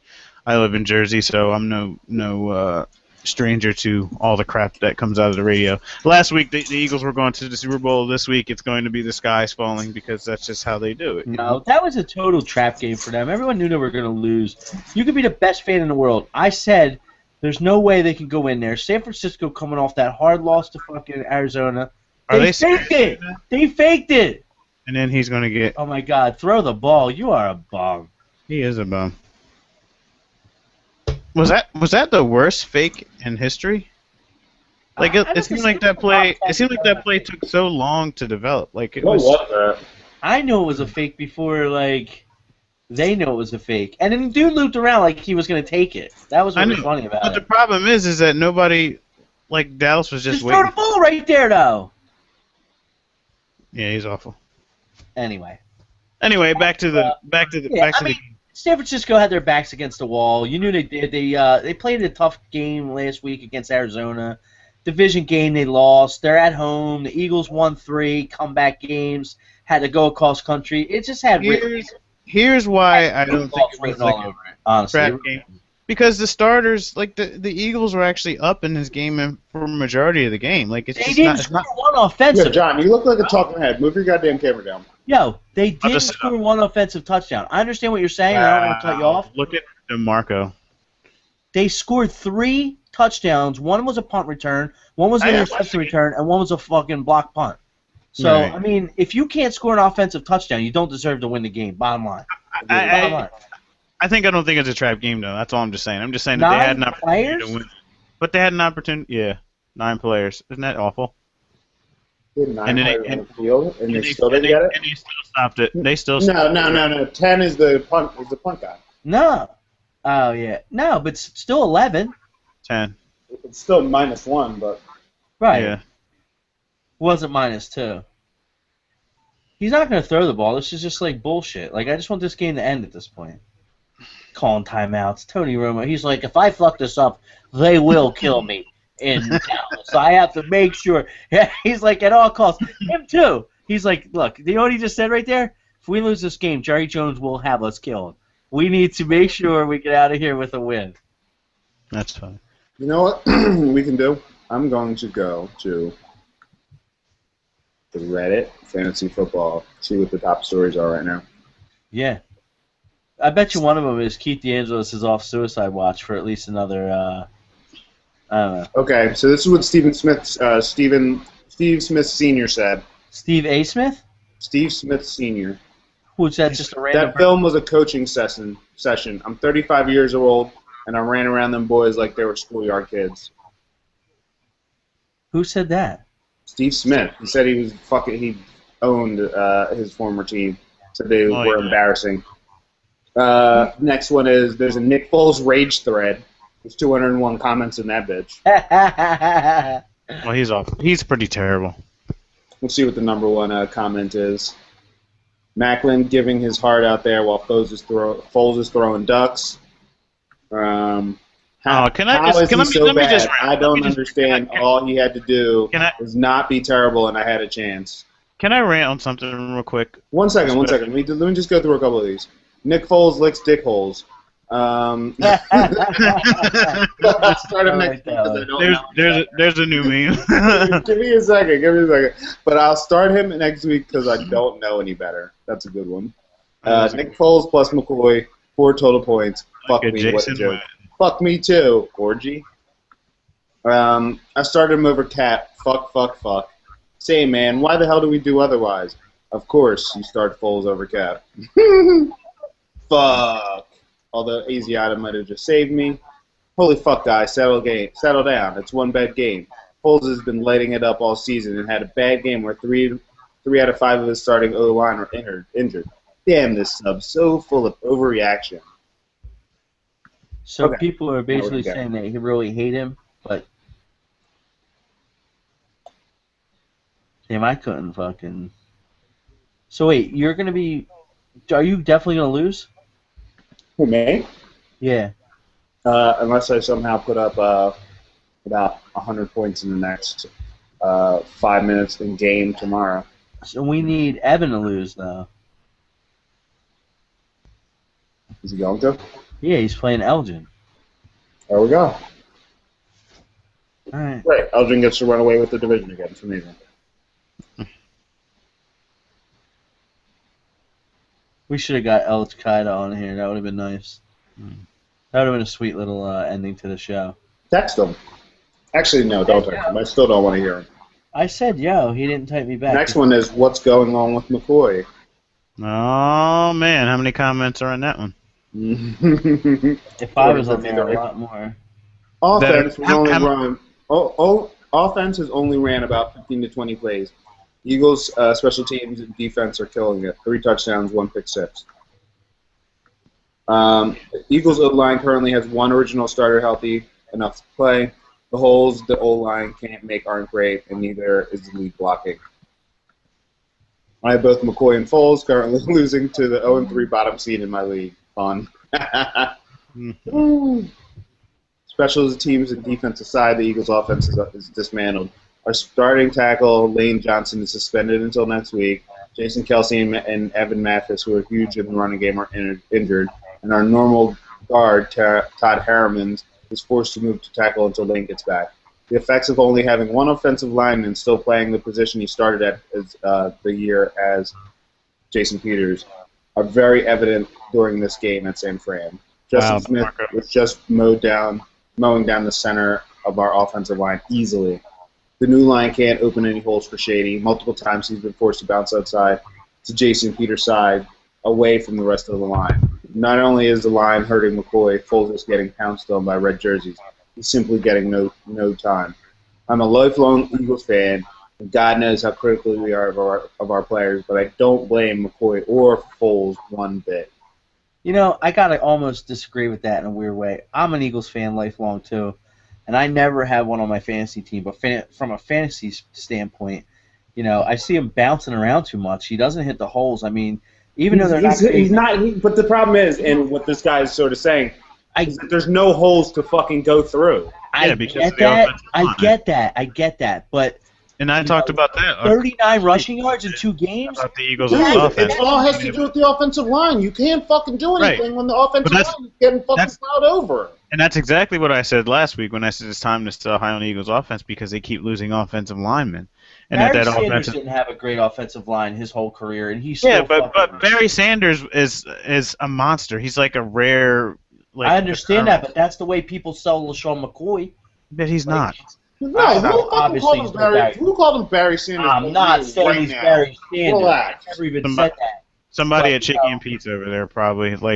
I live in Jersey, so I'm no stranger to all the crap that comes out of the radio. Last week, the Eagles were going to the Super Bowl. This week, it's going to be the skies falling because that's just how they do it. No, that was a total trap game for them. Everyone knew they were going to lose. You could be the best fan in the world. I said there's no way they can go in there. San Francisco coming off that hard loss to fucking Arizona. They faked it. They faked it. And then he's going to get... Oh, my God. Throw the ball. You are a bum. He is a bum. Was that the worst fake in history? Like it seemed like that play. It seemed like that play took so long to develop. Like it was. What was that? I knew it was a fake before they knew it was a fake, and then the dude looped around like he was gonna take it. That was what was funny about it. But the problem is that nobody, like Dallas was just Throw waiting. the ball right there though. Yeah, he's awful. Anyway, back to the San Francisco had their backs against the wall. You knew they did. They played a tough game last week against Arizona. Division game they lost. They're at home. The Eagles won 3 comeback games. Had to go across country. It just had. Here's why I don't think it was like a honestly. trap game. Because the starters, like the Eagles, were actually up in this game for a majority of the game. Like it's they just didn't not. score one offensive. Yeah, John, you look like a talking head. Move your goddamn camera down. Yo, they didn't score one offensive touchdown. I understand what you're saying. I don't want to cut you off. Look at DeMarco. They scored 3 touchdowns. One was a punt return, one was an interception return, and one was a fucking block punt. So, Right. I mean, if you can't score an offensive touchdown, you don't deserve to win the game, bottom line. I don't think it's a trap game, though. That's all I'm just saying. I'm just saying that they had an opportunity to win. But they had an opportunity. Yeah, 9 players. Isn't that awful? They had 9 players on the field, and they still didn't get it? And they still stopped it. They still No. 10 is the punt guy. No. Oh, yeah. No, but it's still 11. 10. It's still -1, but... Right. Yeah. Wasn't -2. He's not going to throw the ball. This is just like bullshit. Like, I just want this game to end at this point. Calling timeouts. Tony Romo, he's like, if I fuck this up, they will kill me in Dallas. So I have to make sure. He's like, at all costs. Him too. He's like, look, you know what he just said right there? If we lose this game, Jerry Jones will have us killed. We need to make sure we get out of here with a win. That's fine. You know what we can do? I'm going to go to the Reddit Fantasy Football, see what the top stories are right now. Yeah. I bet you one of them is Keith DeAngelis is off suicide watch for at least another, I don't know. Okay, so this is what Steve Smith Sr. said. Steve A. Smith? Steve Smith Sr. Who's that just a random That film was a coaching session. I'm 35 years old, and I ran around them boys like they were schoolyard kids. Who said that? Steve Smith. He said he owned his former team. Said they were embarrassing. Next one is there's a Nick Foles rage thread. There's 201 comments in that bitch. Well, he's off. He's pretty terrible. We'll see what the number 1 comment is. Macklin giving his heart out there while Foles is throwing ducks. Let me just I don't understand. All he had to do was not be terrible, and I had a chance. Can I rant on something real quick? One second. Let me just go through a couple of these. Nick Foles licks dick holes. Start him next week because I don't know. There's a new meme. Give me a second. But I'll start him next week because I don't know any better. That's a good one. Nick Foles plus McCoy, 4 total points. Fuck me, what a joke. Fuck me too, orgy. I started him over Cat. Fuck. Say, man, why the hell do we do otherwise? Of course, you start Foles over Cat. Fuck. Although Asiata might have just saved me. Holy fuck, guys, settle down. It's one bad game. Foles has been lighting it up all season and had a bad game where 3 out of 5 of his starting O-line were injured. Damn, this sub's so full of overreaction. So people are basically saying that he really hate him, but damn, I couldn't fucking. So wait, you're gonna be? Are you definitely gonna lose? Who, me? Yeah. Unless I somehow put up about 100 points in the next 5 minutes in game tomorrow. So we need Evan to lose, though. Is he going to? Yeah, he's playing Elgin. There we go. All right. Right. Elgin gets to run away with the division again. It's amazing. We should have got El Qaeda on here. That would have been nice. That would have been a sweet little ending to the show. Text him. Actually, no, don't text him. I still don't want to hear him. I said yo. He didn't type me back. Next one is what's going on with McCoy. Oh man, how many comments are on that one? If I was on there, a lot more. Offense was only run. Offense has only ran about 15 to 20 plays. Eagles special teams and defense are killing it. 3 touchdowns, 1 pick six. Eagles O-line currently has 1 original starter healthy enough to play. The holes the O-line can't make aren't great, and neither is the lead blocking. I have both McCoy and Foles currently losing to the 0-3 bottom seed in my league. Fun. Special teams and defense aside, the Eagles' offense is dismantled. Our starting tackle, Lane Johnson, is suspended until next week. Jason Kelsey and Evan Mathis, who are huge in the running game, are injured. And our normal guard, Todd Harriman, is forced to move to tackle until Lane gets back. The effects of only having 1 offensive lineman still playing the position he started at the year as Jason Peters are very evident during this game at San Fran. Justin Smith was just mowing down the center of our offensive line easily. The new line can't open any holes for Shady. Multiple times he's been forced to bounce outside to Jason Peters' side, away from the rest of the line. Not only is the line hurting McCoy, Foles is getting pounced on by red jerseys. He's simply getting no time. I'm a lifelong Eagles fan, and God knows how critical we are of our players, but I don't blame McCoy or Foles one bit. You know, I gotta almost disagree with that in a weird way. I'm an Eagles fan lifelong too, and I never had one on my fantasy team. But from a fantasy standpoint, you know, I see him bouncing around too much. He doesn't hit the holes. I mean, even though he's not. But the problem is, and what this guy is sort of saying, is that there's no holes to fucking go through. I get that. But and I talked about that. 39 rushing yards in 2 games. About the Eagles' offense. It all has to do with the offensive line. You can't fucking do anything when the offensive line is getting fucking plowed over. And that's exactly what I said last week when I said it's time to sell high on the Eagles' offense because they keep losing offensive linemen. And Barry Sanders didn't have a great offensive line his whole career, and he's still but Barry Sanders is a monster. He's like a rare. Like, I understand that, but that's the way people sell LaShawn McCoy. But he's not. No, who called him Barry Sanders? I'm not saying he's Barry Sanders. Relax. I never even said that. Somebody at Chicky and Pizza over there probably, 6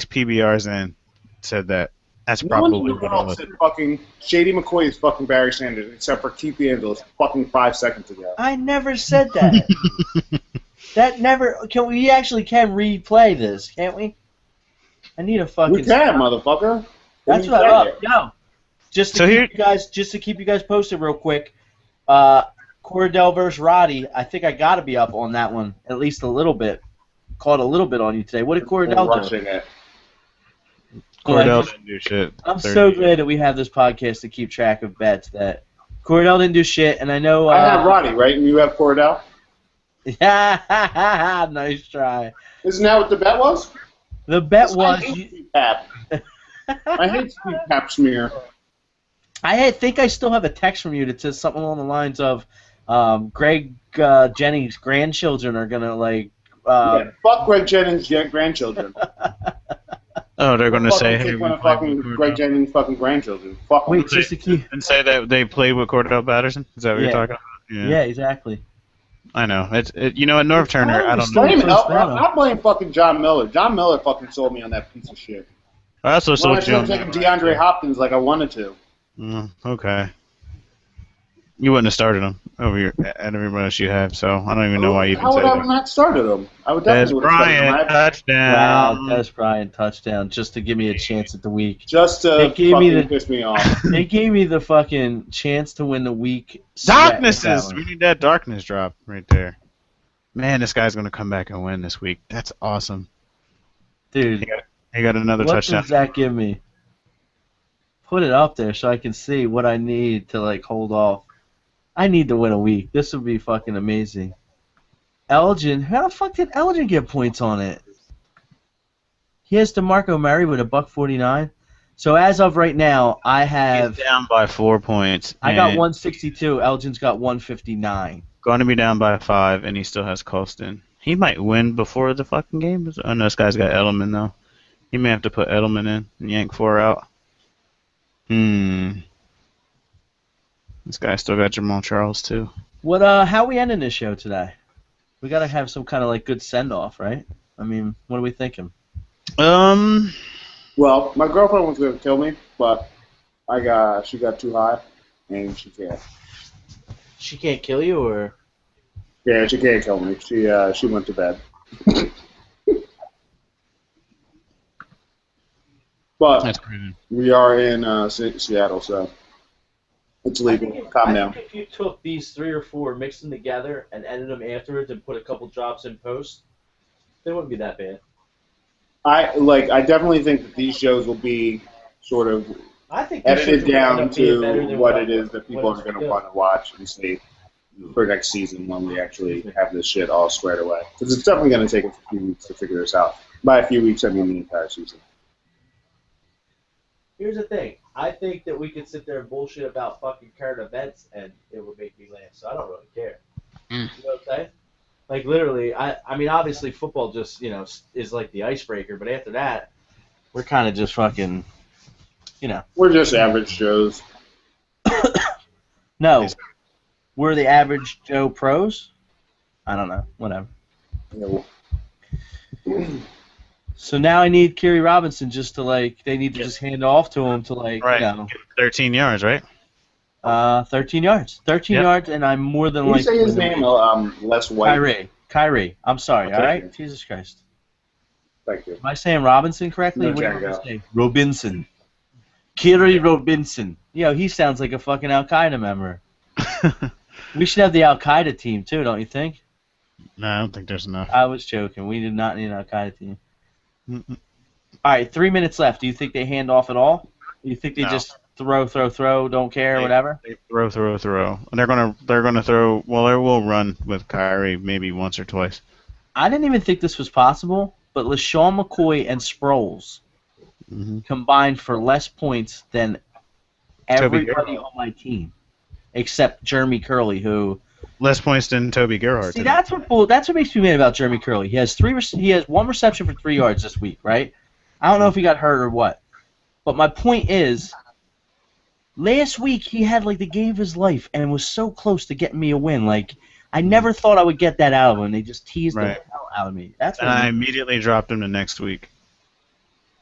PBRs in, said that. That's probably what it was. Fucking Shady McCoy is fucking Barry Sanders, except for Keith Angelos fucking 5 seconds ago. I never said that. We actually can replay this, can't we? I need a fucking. We can, motherfucker. That's what I love. No. Just to keep you guys posted real quick, Cordell versus Roddy, I think I got to be up on that one at least a little bit. Caught a little bit on you today. What did Cordell do? Cordell didn't do shit. I'm so glad that we have this podcast to keep track of bets that Cordell didn't do shit, and I know... I have Roddy, right? And you have Cordell? Yeah, nice try. Isn't that what the bet was? The bet was... I hate Steve Pap smear. I think I still have a text from you that says something along the lines of Greg Jennings' grandchildren are going to, fuck Greg Jennings' grandchildren. Oh, they're going to say, hey, we fucking Greg Jennings' fucking grandchildren. Fuck Wait, just to keep... And say that they played with Cordell Patterson? Is that what you're talking about? Yeah, exactly. I know. Norv Turner, I don't know. I blame fucking John Miller. John Miller fucking sold me on that piece of shit. I also sold I should have taken DeAndre Hopkins like I wanted to. Okay. You wouldn't have started him at everybody else you have, so I don't even know why you even said that. I would have not started him. I would definitely have started him. Touchdown. Wow, Des Bryant touchdown just to give me a chance at the week. Just to fucking piss me off. They gave me the fucking chance to win the week. Darknesses! We need that darkness drop right there. Man, this guy's going to come back and win this week. That's awesome. Dude. He got another touchdown. What does that give me? Put it up there so I can see what I need to hold off. I need to win a week. This would be fucking amazing. Elgin, how the fuck did Elgin get points on it? He has DeMarco Murray with $1.49. So as of right now, I have He's down by 4 points. I got and 162. Elgin's got 159. Going to be down by 5, and he still has Colston. He might win before the fucking game. Oh, no, this guy's got Edelman, though. He may have to put Edelman in and yank 4 out. This guy still got Jamal Charles, too. What? How we ending this show today? We gotta have some kind of like good send off, right? I mean, what are we thinking? Well, my girlfriend was gonna kill me, but she got too high, and she can't. She can't kill you, or? Yeah, she can't kill me. She went to bed. But That's crazy. we are in Seattle, so it's legal. Calm down. I think if you took these 3 or 4, mixed them together, and edited them afterwards, and put a couple drops in post, they wouldn't be that bad. I definitely think that these shows will be sort of I think edited down to what it is that people are going to want to watch and see for next season when we actually have this shit all squared away. Because it's definitely going to take a few weeks to figure this out. By a few weeks, I mean the entire season. Here's the thing. I think that we could sit there and bullshit about fucking current events, and it would make me laugh. So I don't really care. You know what I'm saying? Like, literally, I mean, obviously, football just, is like the icebreaker. But after that, we're kind of just fucking, We're just average shows. No. We're the average Joe pros? I don't know. Whatever. So now I need Kerry Robinson just to, they need to just hand off to him to, Right. 13 yards, right? 13 yards. 13 yards, and I'm more than Can you say his name less white? Kyrie. I'm sorry, all right? you. Jesus Christ. Thank you. Am I saying Robinson correctly? No, What am I Django. saying? Robinson. Kerry Robinson. He sounds like a fucking Al-Qaeda member. We should have the Al-Qaeda team, too, don't you think? No, I don't think there's enough. I was joking. We did not need an Al-Qaeda team. All right, 3 minutes left. Do you think they hand off at all? Do you think they just throw, don't care, whatever? They throw. And they're gonna throw. Well, they will run with Kyrie maybe once or twice. I didn't even think this was possible, but LaShawn McCoy and Sproles combined for less points than everybody on my team, except Jeremy Curley, who. Less points than Toby Gerhardt. See, that's what makes me mad about Jeremy Curley. He has 1 reception for 3 yards this week, right? I don't know if he got hurt or what, but my point is, last week he had the game of his life and was so close to getting me a win. I never thought I would get that out of him. They just teased the hell out of me. That's what I immediately dropped him the next week.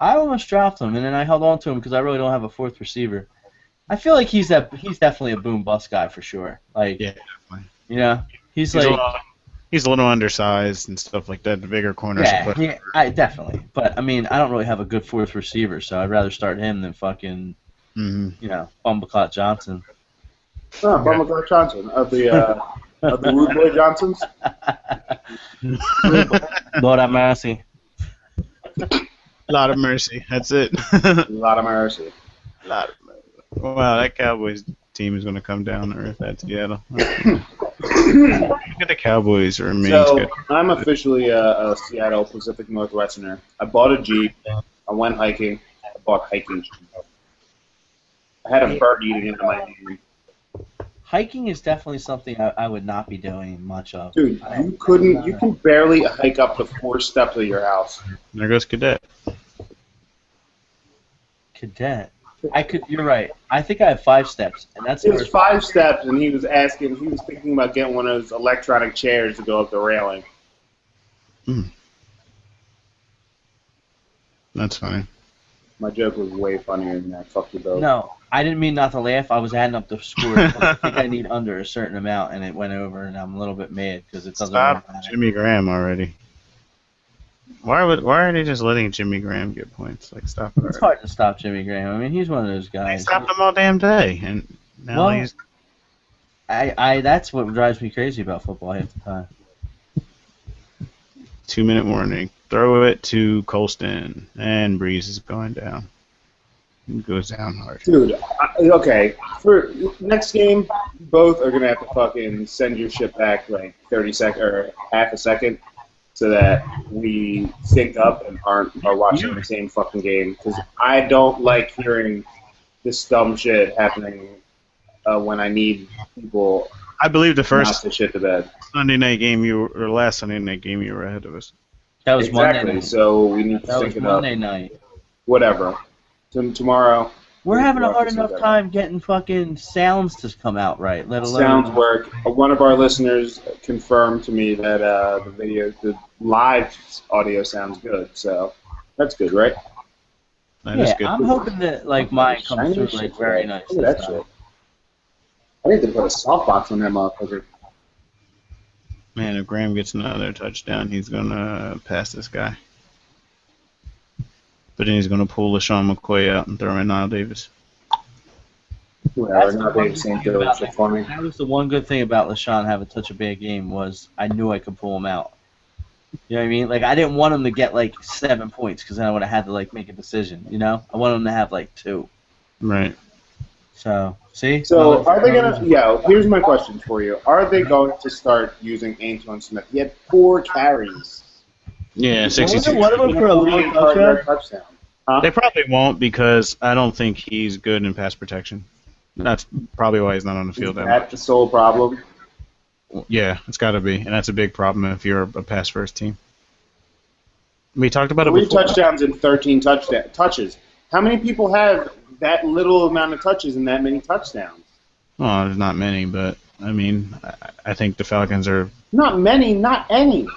I almost dropped him, and then I held on to him because I really don't have a fourth receiver. I feel like he's definitely a boom bust guy for sure. Yeah, definitely. He's a little undersized and stuff like that. The bigger corners. I definitely. But I mean, I don't really have a good fourth receiver, so I'd rather start him than fucking, Bumbleclot Johnson. Oh, Bumbleclot Johnson of the Rude Boy Johnsons. Lord have mercy. Lot of mercy. That's it. A lot of mercy. Wow, that Cowboys team is going to come down to earth at Seattle. Look at the Cowboys remain good. I'm officially a Seattle Pacific Northwesterner. I bought a Jeep. I went hiking. I bought hiking shoes. I had a bird eating into my hand. Hiking is definitely something I would not be doing much of. Dude, you can barely hike up the 4 steps of your house. There goes Cadet. Cadet. You're right. I think I have 5 steps, and that's It was 5 steps, and he was thinking about getting one of those electronic chairs to go up the railing. That's funny. My joke was way funnier than that. Fuck you both. No, I didn't mean not to laugh. I was adding up the scores. I think I need under a certain amount, and it went over, and I'm a little bit mad because it doesn't Stop really matter. Jimmy Graham already. Why are they just letting Jimmy Graham get points? Stop it. It's hard to stop Jimmy Graham. I mean, he's one of those They guys. stopped him all damn day, and now he's. That's what drives me crazy about football half the time. 2-minute warning. Throw it to Colston, and Breeze is going down. He goes down hard. Dude, okay. For next game, both are going to have to fucking send your shit back 30 seconds or half a second so that we sync up and are watching the same fucking game. Because I don't like hearing this dumb shit happening when I need people. I believe the not first to shit to bed. Sunday night game or last Sunday night game you were ahead of us. That was Exactly. Monday night. So we need to That sync was it up. Monday night. Whatever. Tomorrow. We're having a hard Sync enough up. time getting fucking sounds to come out right, let alone Sounds work. One of our listeners confirmed to me that the live audio sounds good. So that's good, right? That is Yeah, good. I'm hoping that like mine comes through like very nice. Look at that shit. I need to put a softbox on that motherfucker. Man, if Graham gets another touchdown, he's gonna pass this guy. But then he's gonna pull LaShawn McCoy out and throw in Niall Davis. Whatever. Not being same deal shit for me. That was the one good thing about LaShawn having such a bad game was I knew I could pull him out. You know what I mean? Like I didn't want him to get like 7 points because then I would have had to like make a decision. You know, I wanted him to have like 2. Right. So see. So are they gonna? Yeah. Here's my question for you: are they going to start using Antoine Smith? He had 4 carries. Yeah, Wasn't 62. one of them for a little touchdown? Huh? They probably won't because I don't think he's good in pass protection. That's probably why he's not on the field that much. That's the sole problem. Yeah, it's got to be, and that's a big problem if you're a pass-first team. We talked about it 3 before. touchdowns and 13 touches. How many people have that little amount of touches and that many touchdowns? Well, there's not many, but I mean, I think the Falcons are Not many, not any.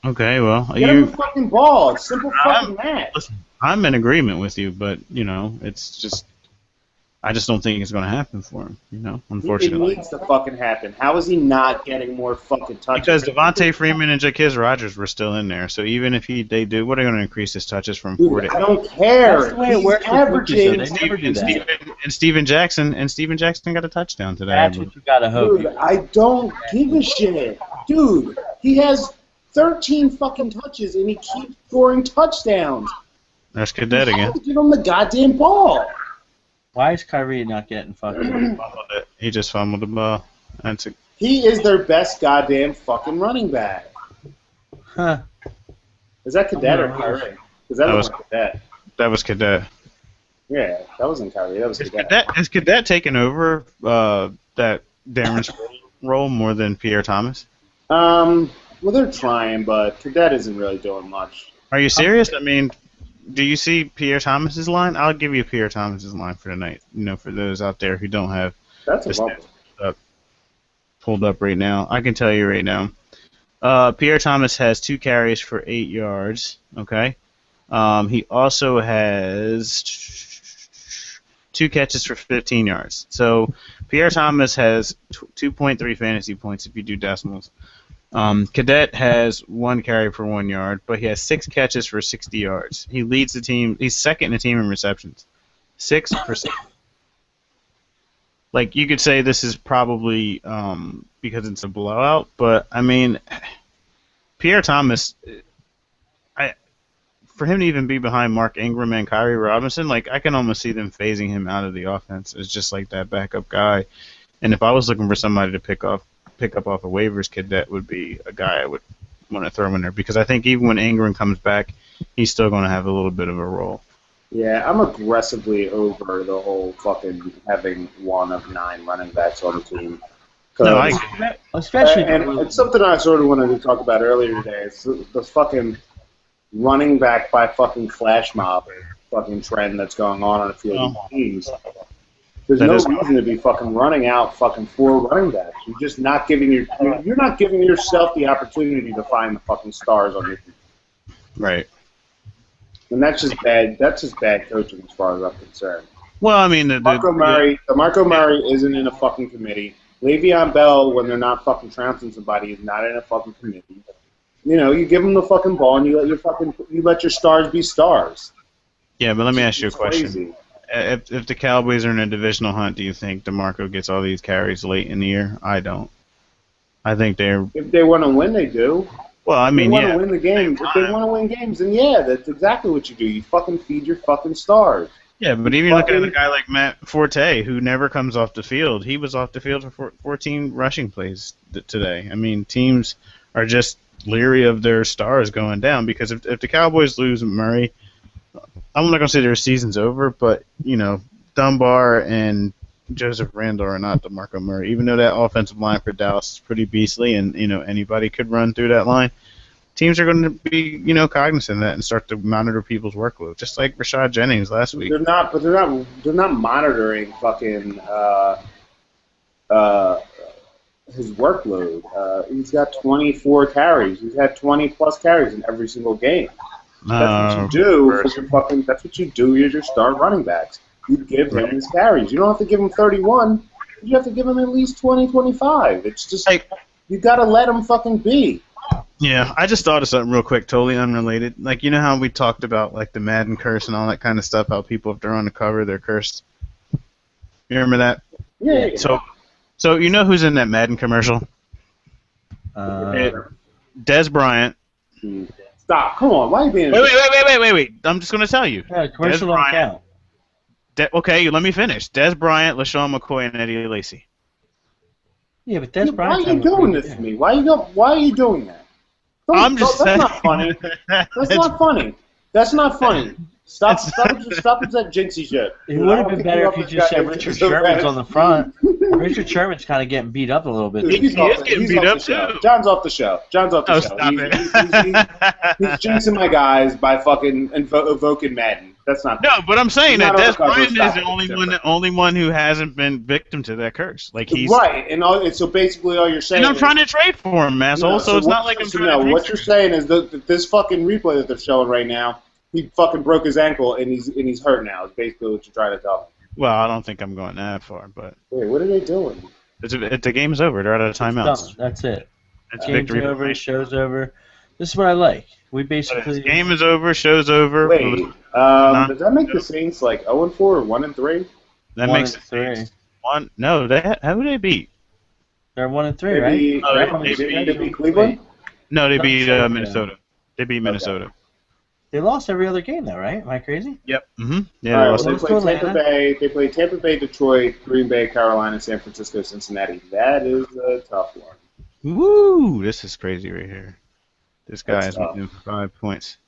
okay. Well, Get him the fucking ball. It's simple fucking math. Listen, I'm in agreement with you, but you know, it's just I just don't think it's going to happen for him. You know, unfortunately. It needs to fucking happen. How is he not getting more fucking touches? Because Devontae Freeman and Jaquiz Rogers were still in there, so even if they do, what are they going to increase his touches from 4 Dude, to I don't care. That's the way it He's works with rookies, averaging. though. They never do that. and Steven Jackson got a touchdown today. That's what you gotta hope. Dude, I don't give a shit. Dude, he has 13 fucking touches and he keeps scoring touchdowns. There's Cadet again. Give him the goddamn ball. Why is Kyrie not getting fucking? He just fumbled the ball. That's a, He is their best goddamn fucking running back. Huh? Is that Cadet or Kyrie? Because that was Cadet. that was Cadet. Yeah, that wasn't Kyrie. That was Cadet. Is Cadet taking over that Darren role more than Pierre Thomas? Well, they're trying, but Cadet isn't really doing much. Are you serious? I mean, do you see Pierre Thomas's line? I'll give you Pierre Thomas's line for tonight. You know, for those out there who don't have That's a the bummer. stats pulled up right now, I can tell you right now. Pierre Thomas has 2 carries for 8 yards. Okay. He also has 2 catches for 15 yards. So Pierre Thomas has 2.3 fantasy points if you do decimals. Cadet has 1 carry for 1 yard, but he has 6 catches for 60 yards. He leads the team. He's second in the team in receptions. 6 for 6. Like, you could say this is probably because it's a blowout, but, I mean, Pierre Thomas, for him to even be behind Mark Ingram and Kyrie Robinson, like, I can almost see them phasing him out of the offense as just like that backup guy. And if I was looking for somebody to pick up off of waivers, Cadet would be a guy I would want to throw in there because I think even when Ingram comes back, he's still going to have a little bit of a role. Yeah, I'm aggressively over the whole fucking having 1 of 9 running backs on the team. No, Especially and it's something I sort of wanted to talk about earlier today. It's the fucking running back by fucking flash mob fucking trend that's going on a few of these teams. There's no reason to be fucking running out fucking 4 running backs. You're just not giving you're not giving yourself the opportunity to find the fucking stars on your team. Right. And that's just bad. That's just bad coaching as far as I'm concerned. Well, I mean, Marco Murray isn't in a fucking committee. Le'Veon Bell, when they're not fucking trouncing somebody, is not in a fucking committee. You know, you give them the fucking ball and you let your stars be stars. Yeah, but let me ask you a It's question. crazy. If the Cowboys are in a divisional hunt, do you think DeMarco gets all these carries late in the year? I don't. I think they're. If they want to win, they do. Well, I mean, If they yeah. want to win the game. If they want to win games, then yeah, that's exactly what you do. You fucking feed your fucking stars. Yeah, but even looking at a guy like Matt Forte, who never comes off the field, he was off the field for 14 rushing plays today. I mean, teams are just leery of their stars going down because if the Cowboys lose Murray, I'm not going to say their season's over, but, Dunbar and Joseph Randall are not DeMarco Murray. Even though that offensive line for Dallas is pretty beastly and, anybody could run through that line, teams are going to be, cognizant of that and start to monitor people's workload, just like Rashad Jennings last week. They're not monitoring fucking his workload. He's got 24 carries. He's had 20-plus carries in every single game. That's what you do. That's what you do as your star running backs. You give him his carries. You don't have to give him 31. You have to give him at least 20, 25. It's just you got to let him fucking be. Yeah, I just thought of something real quick, totally unrelated. Like, you know how we talked about like the Madden curse and all that kind of stuff, how people, if they're on the cover, they're cursed? You remember that? Yeah. So you know who's in that Madden commercial? Dez Bryant. Stop. Come on. Why are you being... Wait. I'm just going to tell you. Yeah, commercial don't count. Okay, let me finish. Dez Bryant, LaShawn McCoy, and Eddie Lacy. Yeah, but Dez Bryant... Why are you doing this to me? Why are you doing that? That's not funny. That's not funny. That's not funny. Stop with that jinxie shit. It would have been better if you just said Richard Sherman's on the front. Richard Sherman's kind of getting beat up a little bit. He's getting beat up too. John's off the show. Stop it. He's jinxing my guys by fucking evoking Madden. That's not. No, but I'm saying that Dez Bryant is the only one who hasn't been victim to that curse. Like he's right, and so basically all you're saying. And I'm trying to trade for him, asshole. So it's not like I'm trying to. What you're saying is that this fucking replay that they're showing right now. He fucking broke his ankle and he's hurt now. Is basically what you're trying to tell me. Well, I don't think I'm going that far, but. Wait, what are they doing? The game's over. They're out of timeouts. That's it. It's game's victory. Over. Show's over. This is what I like. We basically. Game is over. Show's over. Wait, does that make the Saints like 0-4 or 1-3? That makes the Saints 1. No, who they beat? They're 1-3, right? They beat Cleveland. No, they beat Minnesota. They beat Minnesota. Okay. They lost every other game, though, right? Am I crazy? Yep. Mm-hmm. Yeah. All right, they played Tampa Bay, Detroit, Green Bay, Carolina, San Francisco, Cincinnati. That is a tough one. Woo! This is crazy right here. This guy is within 5 points.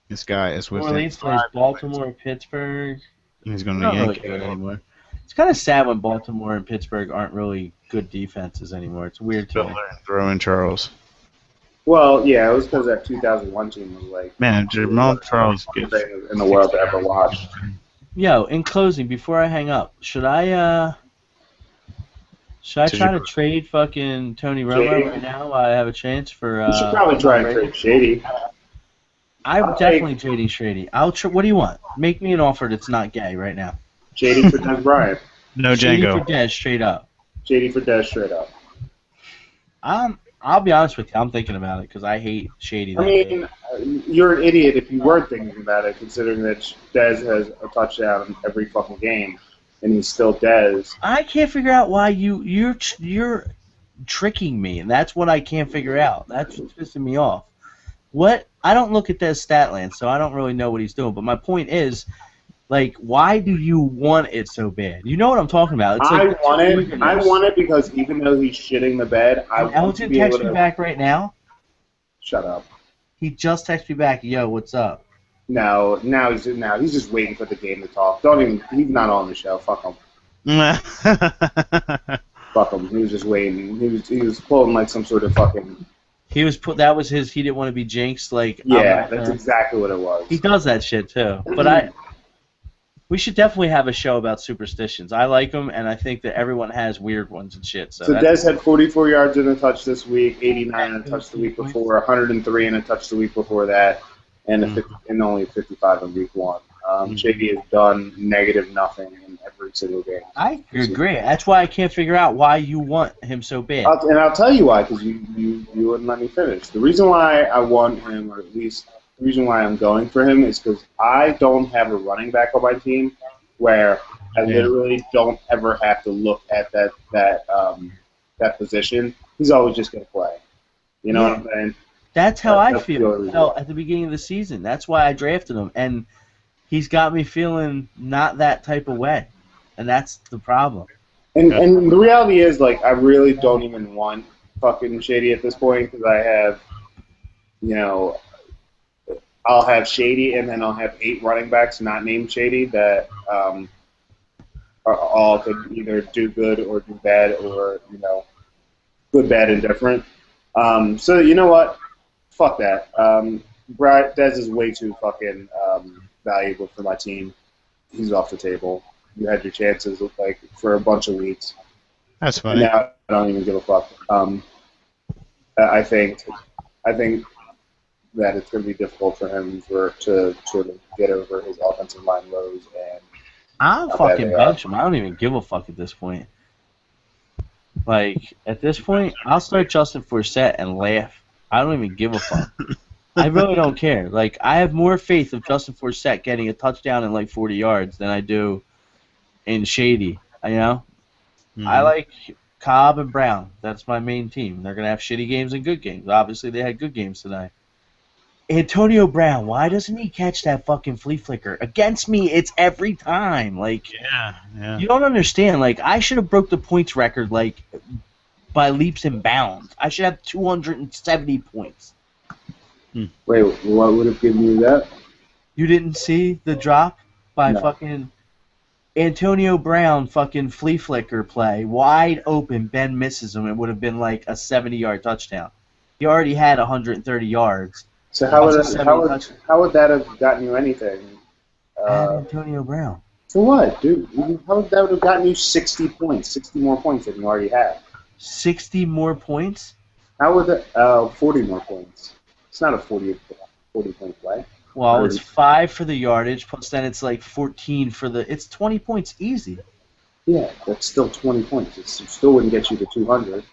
This guy is within. New Orleans plays Baltimore, Pittsburgh. He's going to yank it anymore. It's kind of sad when Baltimore and Pittsburgh aren't really good defenses anymore. It's weird to me. Throw in Charles. Well, yeah, it was because that 2001 team was like... Man, Jamal Charles gets in the world to ever watch. Yo, in closing, before I hang up, should I try to trade fucking Tony Romo right now while I have a chance for... You should probably try and trade Shady. I'm definitely trading Shady. What do you want? Make me an offer that's not gay right now. Shady for Dez Bryant. No Shady Django. for Dez, straight up. Shady for Dez, straight up. I'll be honest with you. I'm thinking about it because I hate Shady. You're an idiot if you weren't thinking about it, considering that Dez has a touchdown every fucking game, and he's still Dez. I can't figure out why you're tricking me, and that's what I can't figure out. That's what's pissing me off. I don't look at Dez Statland, so I don't really know what he's doing. But my point is, like, why do you want it so bad? You know what I'm talking about. It's I want it because even though he's shitting the bed, I want to be able to... text me back right now? Shut up. He just texted me back, yo, what's up? No, he's just waiting for the game to talk. He's not on the show. Fuck him. Fuck him. He was just waiting. He was pulling like some sort of fucking... He didn't want to be jinxed, like... Yeah, that's exactly what it was. He does that shit, too. But we should definitely have a show about superstitions. I like them, and I think that everyone has weird ones and shit. So Dez had 44 yards in a touch this week, 89 in a touch the week before, 103 in a touch the week before that, and only 55 in week 1. Shady has done negative nothing in every single game. I agree. That's why I can't figure out why you want him so bad. And I'll tell you why, because you wouldn't let me finish. The reason why I want him, or at least the reason why I'm going for him, is because I don't have a running back on my team where I literally don't ever have to look at that position. He's always just going to play. You know what I'm saying? That's how I feel at the beginning of the season. That's why I drafted him, and he's got me feeling not that type of way, and that's the problem. And the reality is, like, I really don't even want fucking Shady at this point because I have, you know, I'll have Shady and then I'll have 8 running backs not named Shady that are all could either do good or do bad or, good, bad, and different. So you know what? Fuck that. Dez is way too fucking valuable for my team. He's off the table. You had your chances like for a bunch of weeks. That's funny. And now I don't even give a fuck. I think that it's going to be difficult for him to sort of get over his offensive line woes. And I'll fucking bench him. I don't even give a fuck at this point. Like, at this point, I'll start Justin Forsett and laugh. I don't even give a fuck. I really don't care. Like, I have more faith of Justin Forsett getting a touchdown and like 40 yards than I do in Shady. You know? Mm-hmm. I like Cobb and Brown. That's my main team. They're going to have shitty games and good games. Obviously, they had good games tonight. Antonio Brown, why doesn't he catch that fucking flea flicker? Against me, it's every time. Like, yeah. You don't understand. Like, I should have broke the points record, like, by leaps and bounds. I should have 270 points. Wait, what would have given you that? You didn't see the drop by fucking Antonio Brown fucking flea flicker play. Wide open, Ben misses him. It would have been like a 70-yard touchdown. He already had 130 yards. So how would that have gotten you anything? Antonio Brown. For what, dude? How would that have gotten you 60 points, 60 more points than you already had? 60 more points? How would that? 40 more points. It's not a 40-point play. Well, it's 5 for the yardage, plus then it's like 14 for the. It's 20 points easy. Yeah, that's still 20 points. It still wouldn't get you to 200.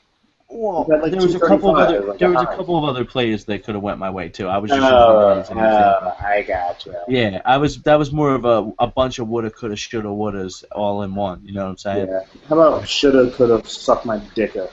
Well, like there was a couple of other plays that could have went my way too. I was just I got you. Yeah, that was more of a bunch of woulda, coulda, shoulda, wouldas all in one. You know what I'm saying? Yeah. How about shoulda, coulda, suck my dick up?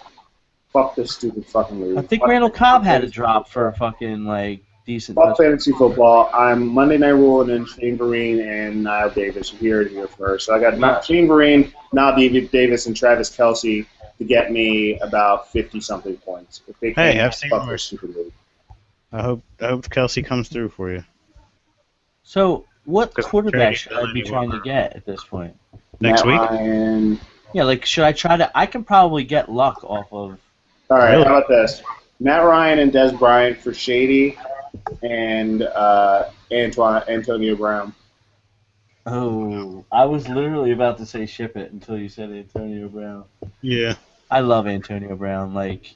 Fuck this stupid fucking league. I think Randall Cobb had a drop for a fucking like decent. Fuck fantasy football. I'm Monday Night Ruling in Shane Vereen and Niall Davis. You're here first. So I got Shane Vereen, Niall Davis, and Travis Kelce to get me about 50-something points. If they hey, I've seen fuck this stupid league. I hope Kelce comes through for you. So what quarterback should I be trying to get at this point? Next week? Yeah, like should I try to? I can probably get Luck off of. All right, how about this? Matt Ryan and Des Bryant for Shady, and Antonio Brown. Oh, I was literally about to say ship it until you said Antonio Brown. Yeah. I love Antonio Brown. Like,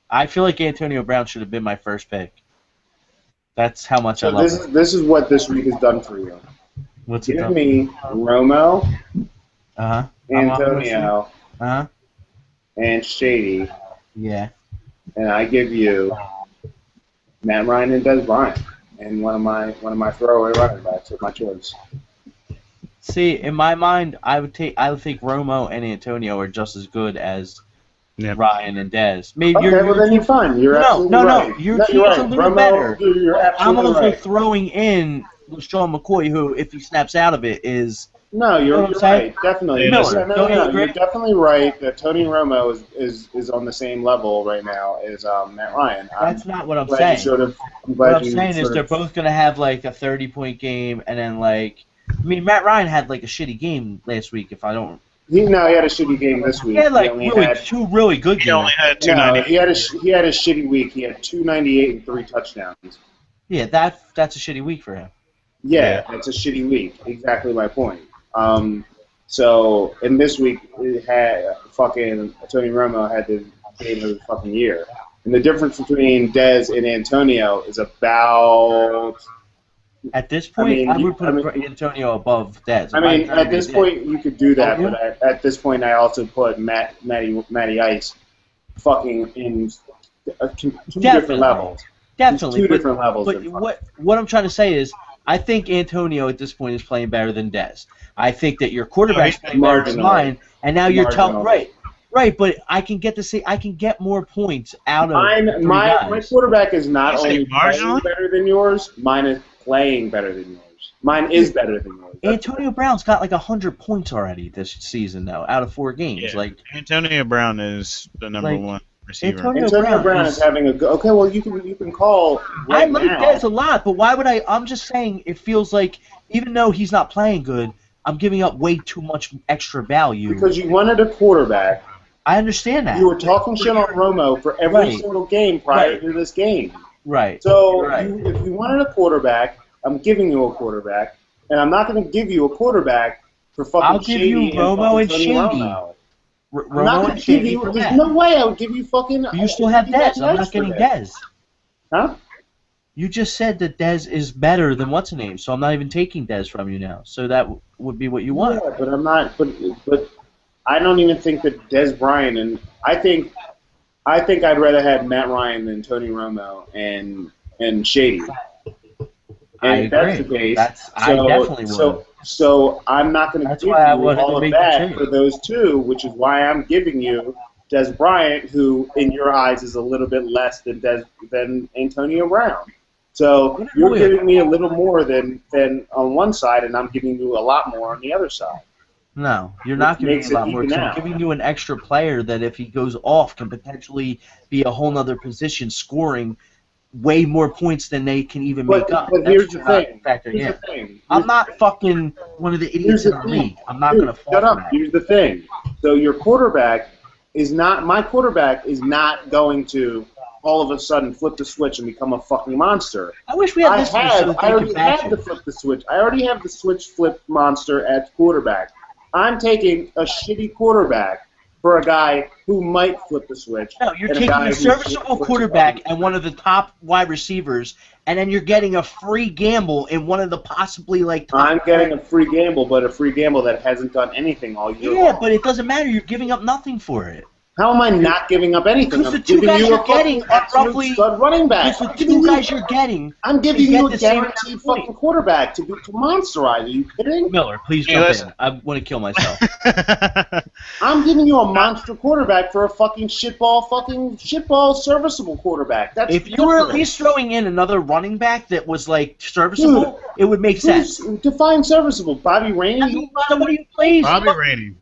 I feel like Antonio Brown should have been my first pick. That's how much I love him. This is what this week has done for you. What's it Give done? me Romo, Antonio, and Shady. Yeah. And I give you Matt Ryan and Des Bryant, and one of my throwaway running backs of my choice. See, in my mind, I would think Romo and Antonio are just as good as Ryan and Dez. Maybe okay, well then you're fine. You're absolutely right. No, your team's a little better. You're absolutely I'm also right. throwing in LeSean McCoy, who, if he snaps out of it, is. No, you're right. Definitely. No, you're definitely right that Tony Romo is on the same level right now as Matt Ryan. That's not what I'm saying. What I'm saying is they're both going to have like a 30-point game, and then like. I mean, Matt Ryan had like a shitty game last week. If I don't, he had a shitty game this week. He had like two really good games. He only had 298. He had a shitty week. He had 298 and 3 touchdowns. Yeah, that's a shitty week for him. Yeah, that's a shitty week. Exactly my point. So in this week, it had fucking Tony Romo had the game of the fucking year, and the difference between Dez and Antonio is about. At this point, I would put Antonio above Dez. At this point, you could do that, but at this point, I also put Matty Ice fucking in two different levels. Definitely. Two different levels. But what I'm trying to say is, I think Antonio at this point is playing better than Dez. I think that your quarterback's playing better than mine, and now you're telling right. But I can get more points out of my quarterback is not only playing better than yours. Mine is playing better than yours. Mine is better than yours. Antonio Brown's got like 100 points already this season, though, out of 4 games. Yeah. Like Antonio Brown is the number one receiver. Antonio Brown is having a good. Okay, well you can call right I like now. Dez a lot, but why would I? I'm just saying it feels like even though he's not playing good, I'm giving up way too much extra value. Because you wanted a quarterback. I understand that. You were talking shit on Romo for every Right. single game prior to this game. Right. So Right. if you wanted a quarterback, I'm giving you a quarterback, and I'm not going to give you a quarterback for fucking I'll give you Shady Romo and Tony Shady. Romo. I'm not Romo going and to give Shady you. for There's that. no way I would give you fucking. You still have you got Dez. I'm not for getting that. Dez. Huh? You just said that Dez is better than what's her name, so I'm not even taking Dez from you now. So that would be what you want. Yeah, but I'm not. But I don't even think that Des Bryant and I think I'd rather have Matt Ryan than Tony Romo and Shady. And I if that's agree. the case, I definitely would. So I'm not going to That's give you why I wanted all to of make the that trade. for those two, which is why I'm giving you Des Bryant, who in your eyes is a little bit less than Antonio Brown. So you're giving me a little more than on one side, and I'm giving you a lot more on the other side. No, you're not giving me makes a lot it more. even I'm out. giving you an extra player that if he goes off can potentially be a whole nother position scoring way more points than they can even make up. But That's here's the what thing. I'm factoring Here's in. the thing. I'm not fucking one of the idiots in the league. I'm not Dude, going to fall shut for up. that. Here's the thing. So your quarterback is not my quarterback is not going to all of a sudden flip the switch and become a fucking monster. I wish we had this one so that I they already could bash have the it. flip the switch. I already have the switch flip monster at quarterback. I'm taking a shitty quarterback for a guy who might flip the switch. No, you're and taking guy a who serviceable flips the quarterback fucking- and one of the top wide receivers, and then you're getting a free gamble in one of the possibly like top. I'm getting a free gamble, but a free gamble that hasn't done anything all year Yeah, long. but it doesn't matter. You're giving up nothing for it. How am I not giving up anything? Because I'm the two giving guys you you're a getting fucking are absolute roughly. stud running back. Because the two guys you're getting. I'm giving get you the a same guaranteed amount of points. fucking quarterback to monster-eyes. Are you kidding? Miller, please Hey, jump listen. in. I want to kill myself. I'm giving you a monster quarterback for a fucking shitball serviceable quarterback. That's If you were at different. least throwing in another running back that was like serviceable, it would make sense. Define serviceable. Bobby Rainey? I mean, somebody who plays. Bobby Rainey.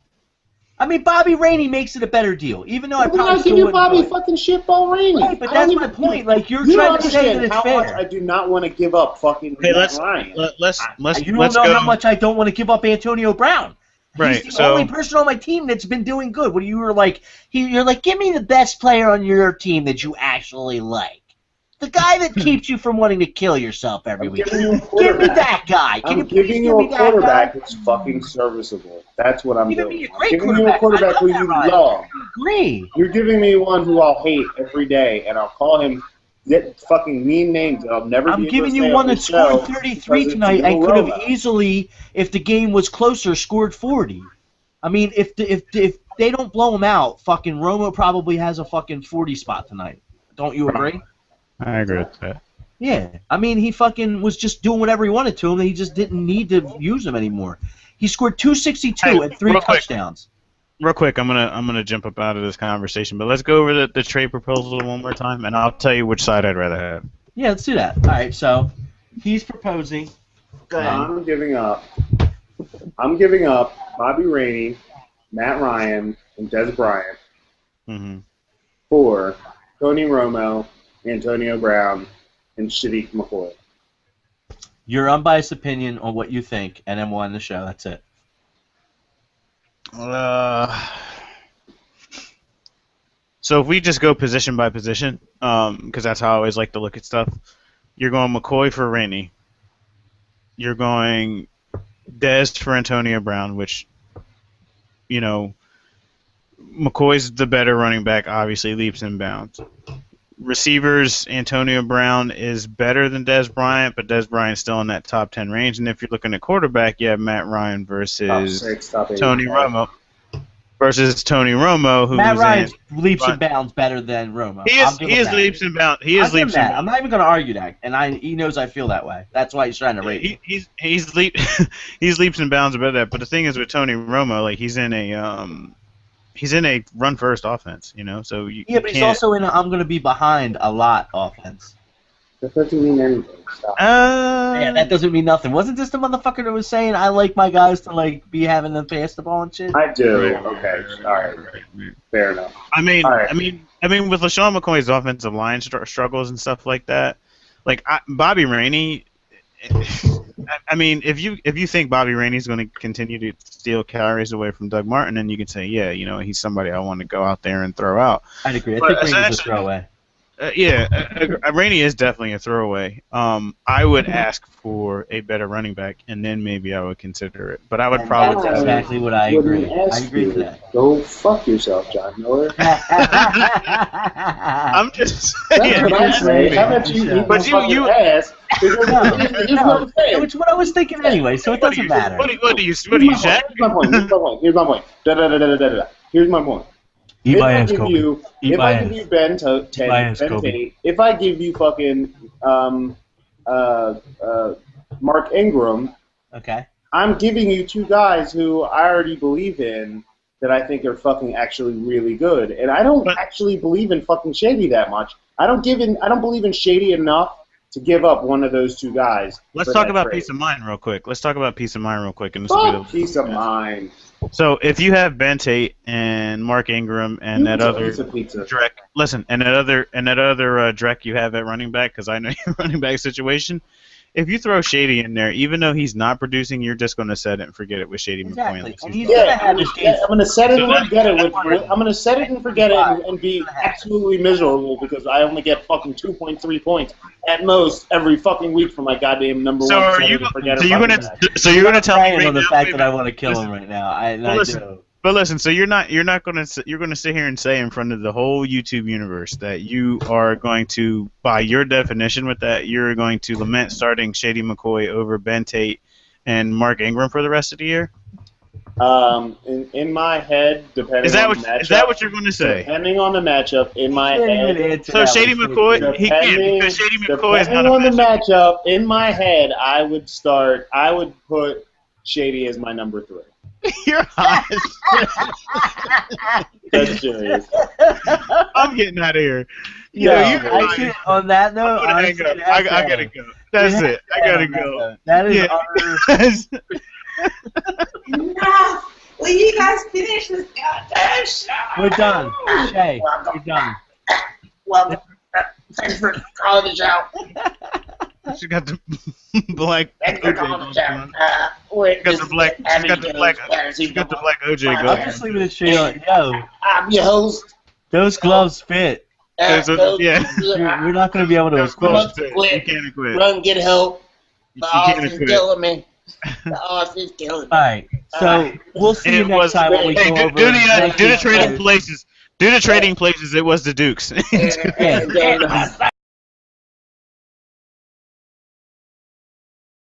I mean, Bobby Rainey makes it a better deal, even though I Why would probably I give still you wouldn't Bobby do it. fucking shitball Rainey? Right, but I don't that's even- my point. Like you're you don't trying to say that understand it's how fair. much I do not want to give up fucking Hey, Matt Ryan. let's You don't let's know go. how much I don't want to give up Antonio Brown. Right, He's the so- only person on my team that's been doing good. What you were like, you're like, give me the best player on your team that you actually like. The guy that keeps you from wanting to kill yourself every I'm week. giving you a Give me quarterback. that guy. Can I'm you please giving give you me a that quarterback guy? that's fucking serviceable. That's what I'm You're doing. giving me a I'm great giving you a quarterback. quarterback I who love you that, Ryan. love. I agree. You're giving me one who I'll hate every day, and I'll call him that fucking mean names that I'll never I'm be able giving to you say one on that the show scored 33 because it's tonight and Joe could have Romo. easily, if the game was closer, scored 40. I mean, if they don't blow him out, fucking Romo probably has a fucking 40 spot tonight. Don't you agree? I agree with that. Yeah. I mean, he fucking was just doing whatever he wanted to him. He just didn't need to use him anymore. He scored 262 Hey, and 3 real quick. touchdowns. Real quick, I'm gonna jump up out of this conversation, but let's go over the trade proposal one more time, and I'll tell you which side I'd rather have. Yeah, let's do that. All right, so he's proposing. Go ahead. I'm giving up Bobby Rainey, Matt Ryan, and Des Bryant Mm-hmm. for Tony Romo, Antonio Brown, and Shadiq McCoy. Your unbiased opinion on what you think, and then we'll end the show. That's it. So if we just go position by position, because that's how I always like to look at stuff, you're going McCoy for Rainey. You're going Dez for Antonio Brown, which, you know, McCoy's the better running back, obviously, leaps and bounds. Receivers, Antonio Brown is better than Des Bryant, but Des Bryant's still in that top 10 range. And if you're looking at quarterback, you have Matt Ryan Top versus 6, top 8. Tony Romo. Who's Matt Ryan's in, leaps and bounds better than Romo. he I'll is give him that. leaps and bounds. He I'll is give him leaps and that. bounds. I'm not even going to argue that, and he knows I feel that way. That's why he's trying to rate me. He's leaps and bounds about that. But the thing is with Tony Romo, like he's in a run first offense, you know. So you Yeah, but he's can't- also in a I'm going to be behind a lot offense. That doesn't mean anything. Stop. Yeah, that doesn't mean nothing. Wasn't this the motherfucker that was saying I like my guys to like be having them pass the ball and shit? I do. Okay. All right. Fair enough. I mean, All right. I mean, with LaShawn McCoy's offensive line struggles and stuff like that, like Bobby Rainey. I mean, if you think Bobby Rainey's going to continue to steal carries away from Doug Martin, then you can say, yeah, you know, he's somebody I want to go out there and throw out. I'd agree. I But think Rainey's a throwaway. Rainey is definitely a throwaway. I would ask for a better running back, and then maybe I would consider it. But I would probably That's exactly what I agree. I agree with that. Go fuck yourself, John Miller. I'm just saying. That's what I'm saying. How about you? But you ass. Here's what I'm saying. Which what I was thinking anyway, so it doesn't matter. What do you Shaq? Here's my point. Here's my point. If I give you Ben Tate, if I give you fucking Mark Ingram, okay, I'm giving you two guys who I already believe in that I think are fucking actually really good, and I don't actually believe in fucking Shady that much. I don't believe in Shady enough to give up one of those two guys. Let's talk about peace of mind real quick. And Peace of mind. So if you have Ben Tate and Mark Ingram and that other Drek, listen, and that other Drek you have at running back, because I know your running back situation. If you throw Shady in there, even though he's not producing, you're just going to set it and forget it with Shady McCoy. I'm going to set it and forget it. I'm going to set it and forget it and be absolutely miserable because I only get fucking 2.3 points at most every fucking week for my goddamn number one. So you're going to tell me on the fact that I want to kill him right now. I do. But listen, so you're going to sit here and say in front of the whole YouTube universe that you are going to, by your definition with that, you're going to lament starting Shady McCoy over Ben Tate and Mark Ingram for the rest of the year? In my head, depending on the matchup. Is that what you're going to say? Depending on the matchup, in my head. So Shady McCoy, he can't because Shady McCoy is not a matchup. Depending on the matchup, in my head, I would put Shady as my number 3. You're hot. That's serious. I'm getting out of here. On that note, I gotta go. That's it. I gotta go. That is Enough! Will you guys finish this goddamn show? We're done. Shay, we're done. Well, thanks for calling the show. She got the black. Thanks for calling the show. She got the black OJ going. I'm just leaving it straight on. Yo, I'm your host. Those gloves fit. We're not going to be able to quit. You can't quit. Run, get help. You can't quit. Killing me. Is killing me. All right, so we'll see you next time when we go over. Do the trading places. Do the trading places. It was the Dukes.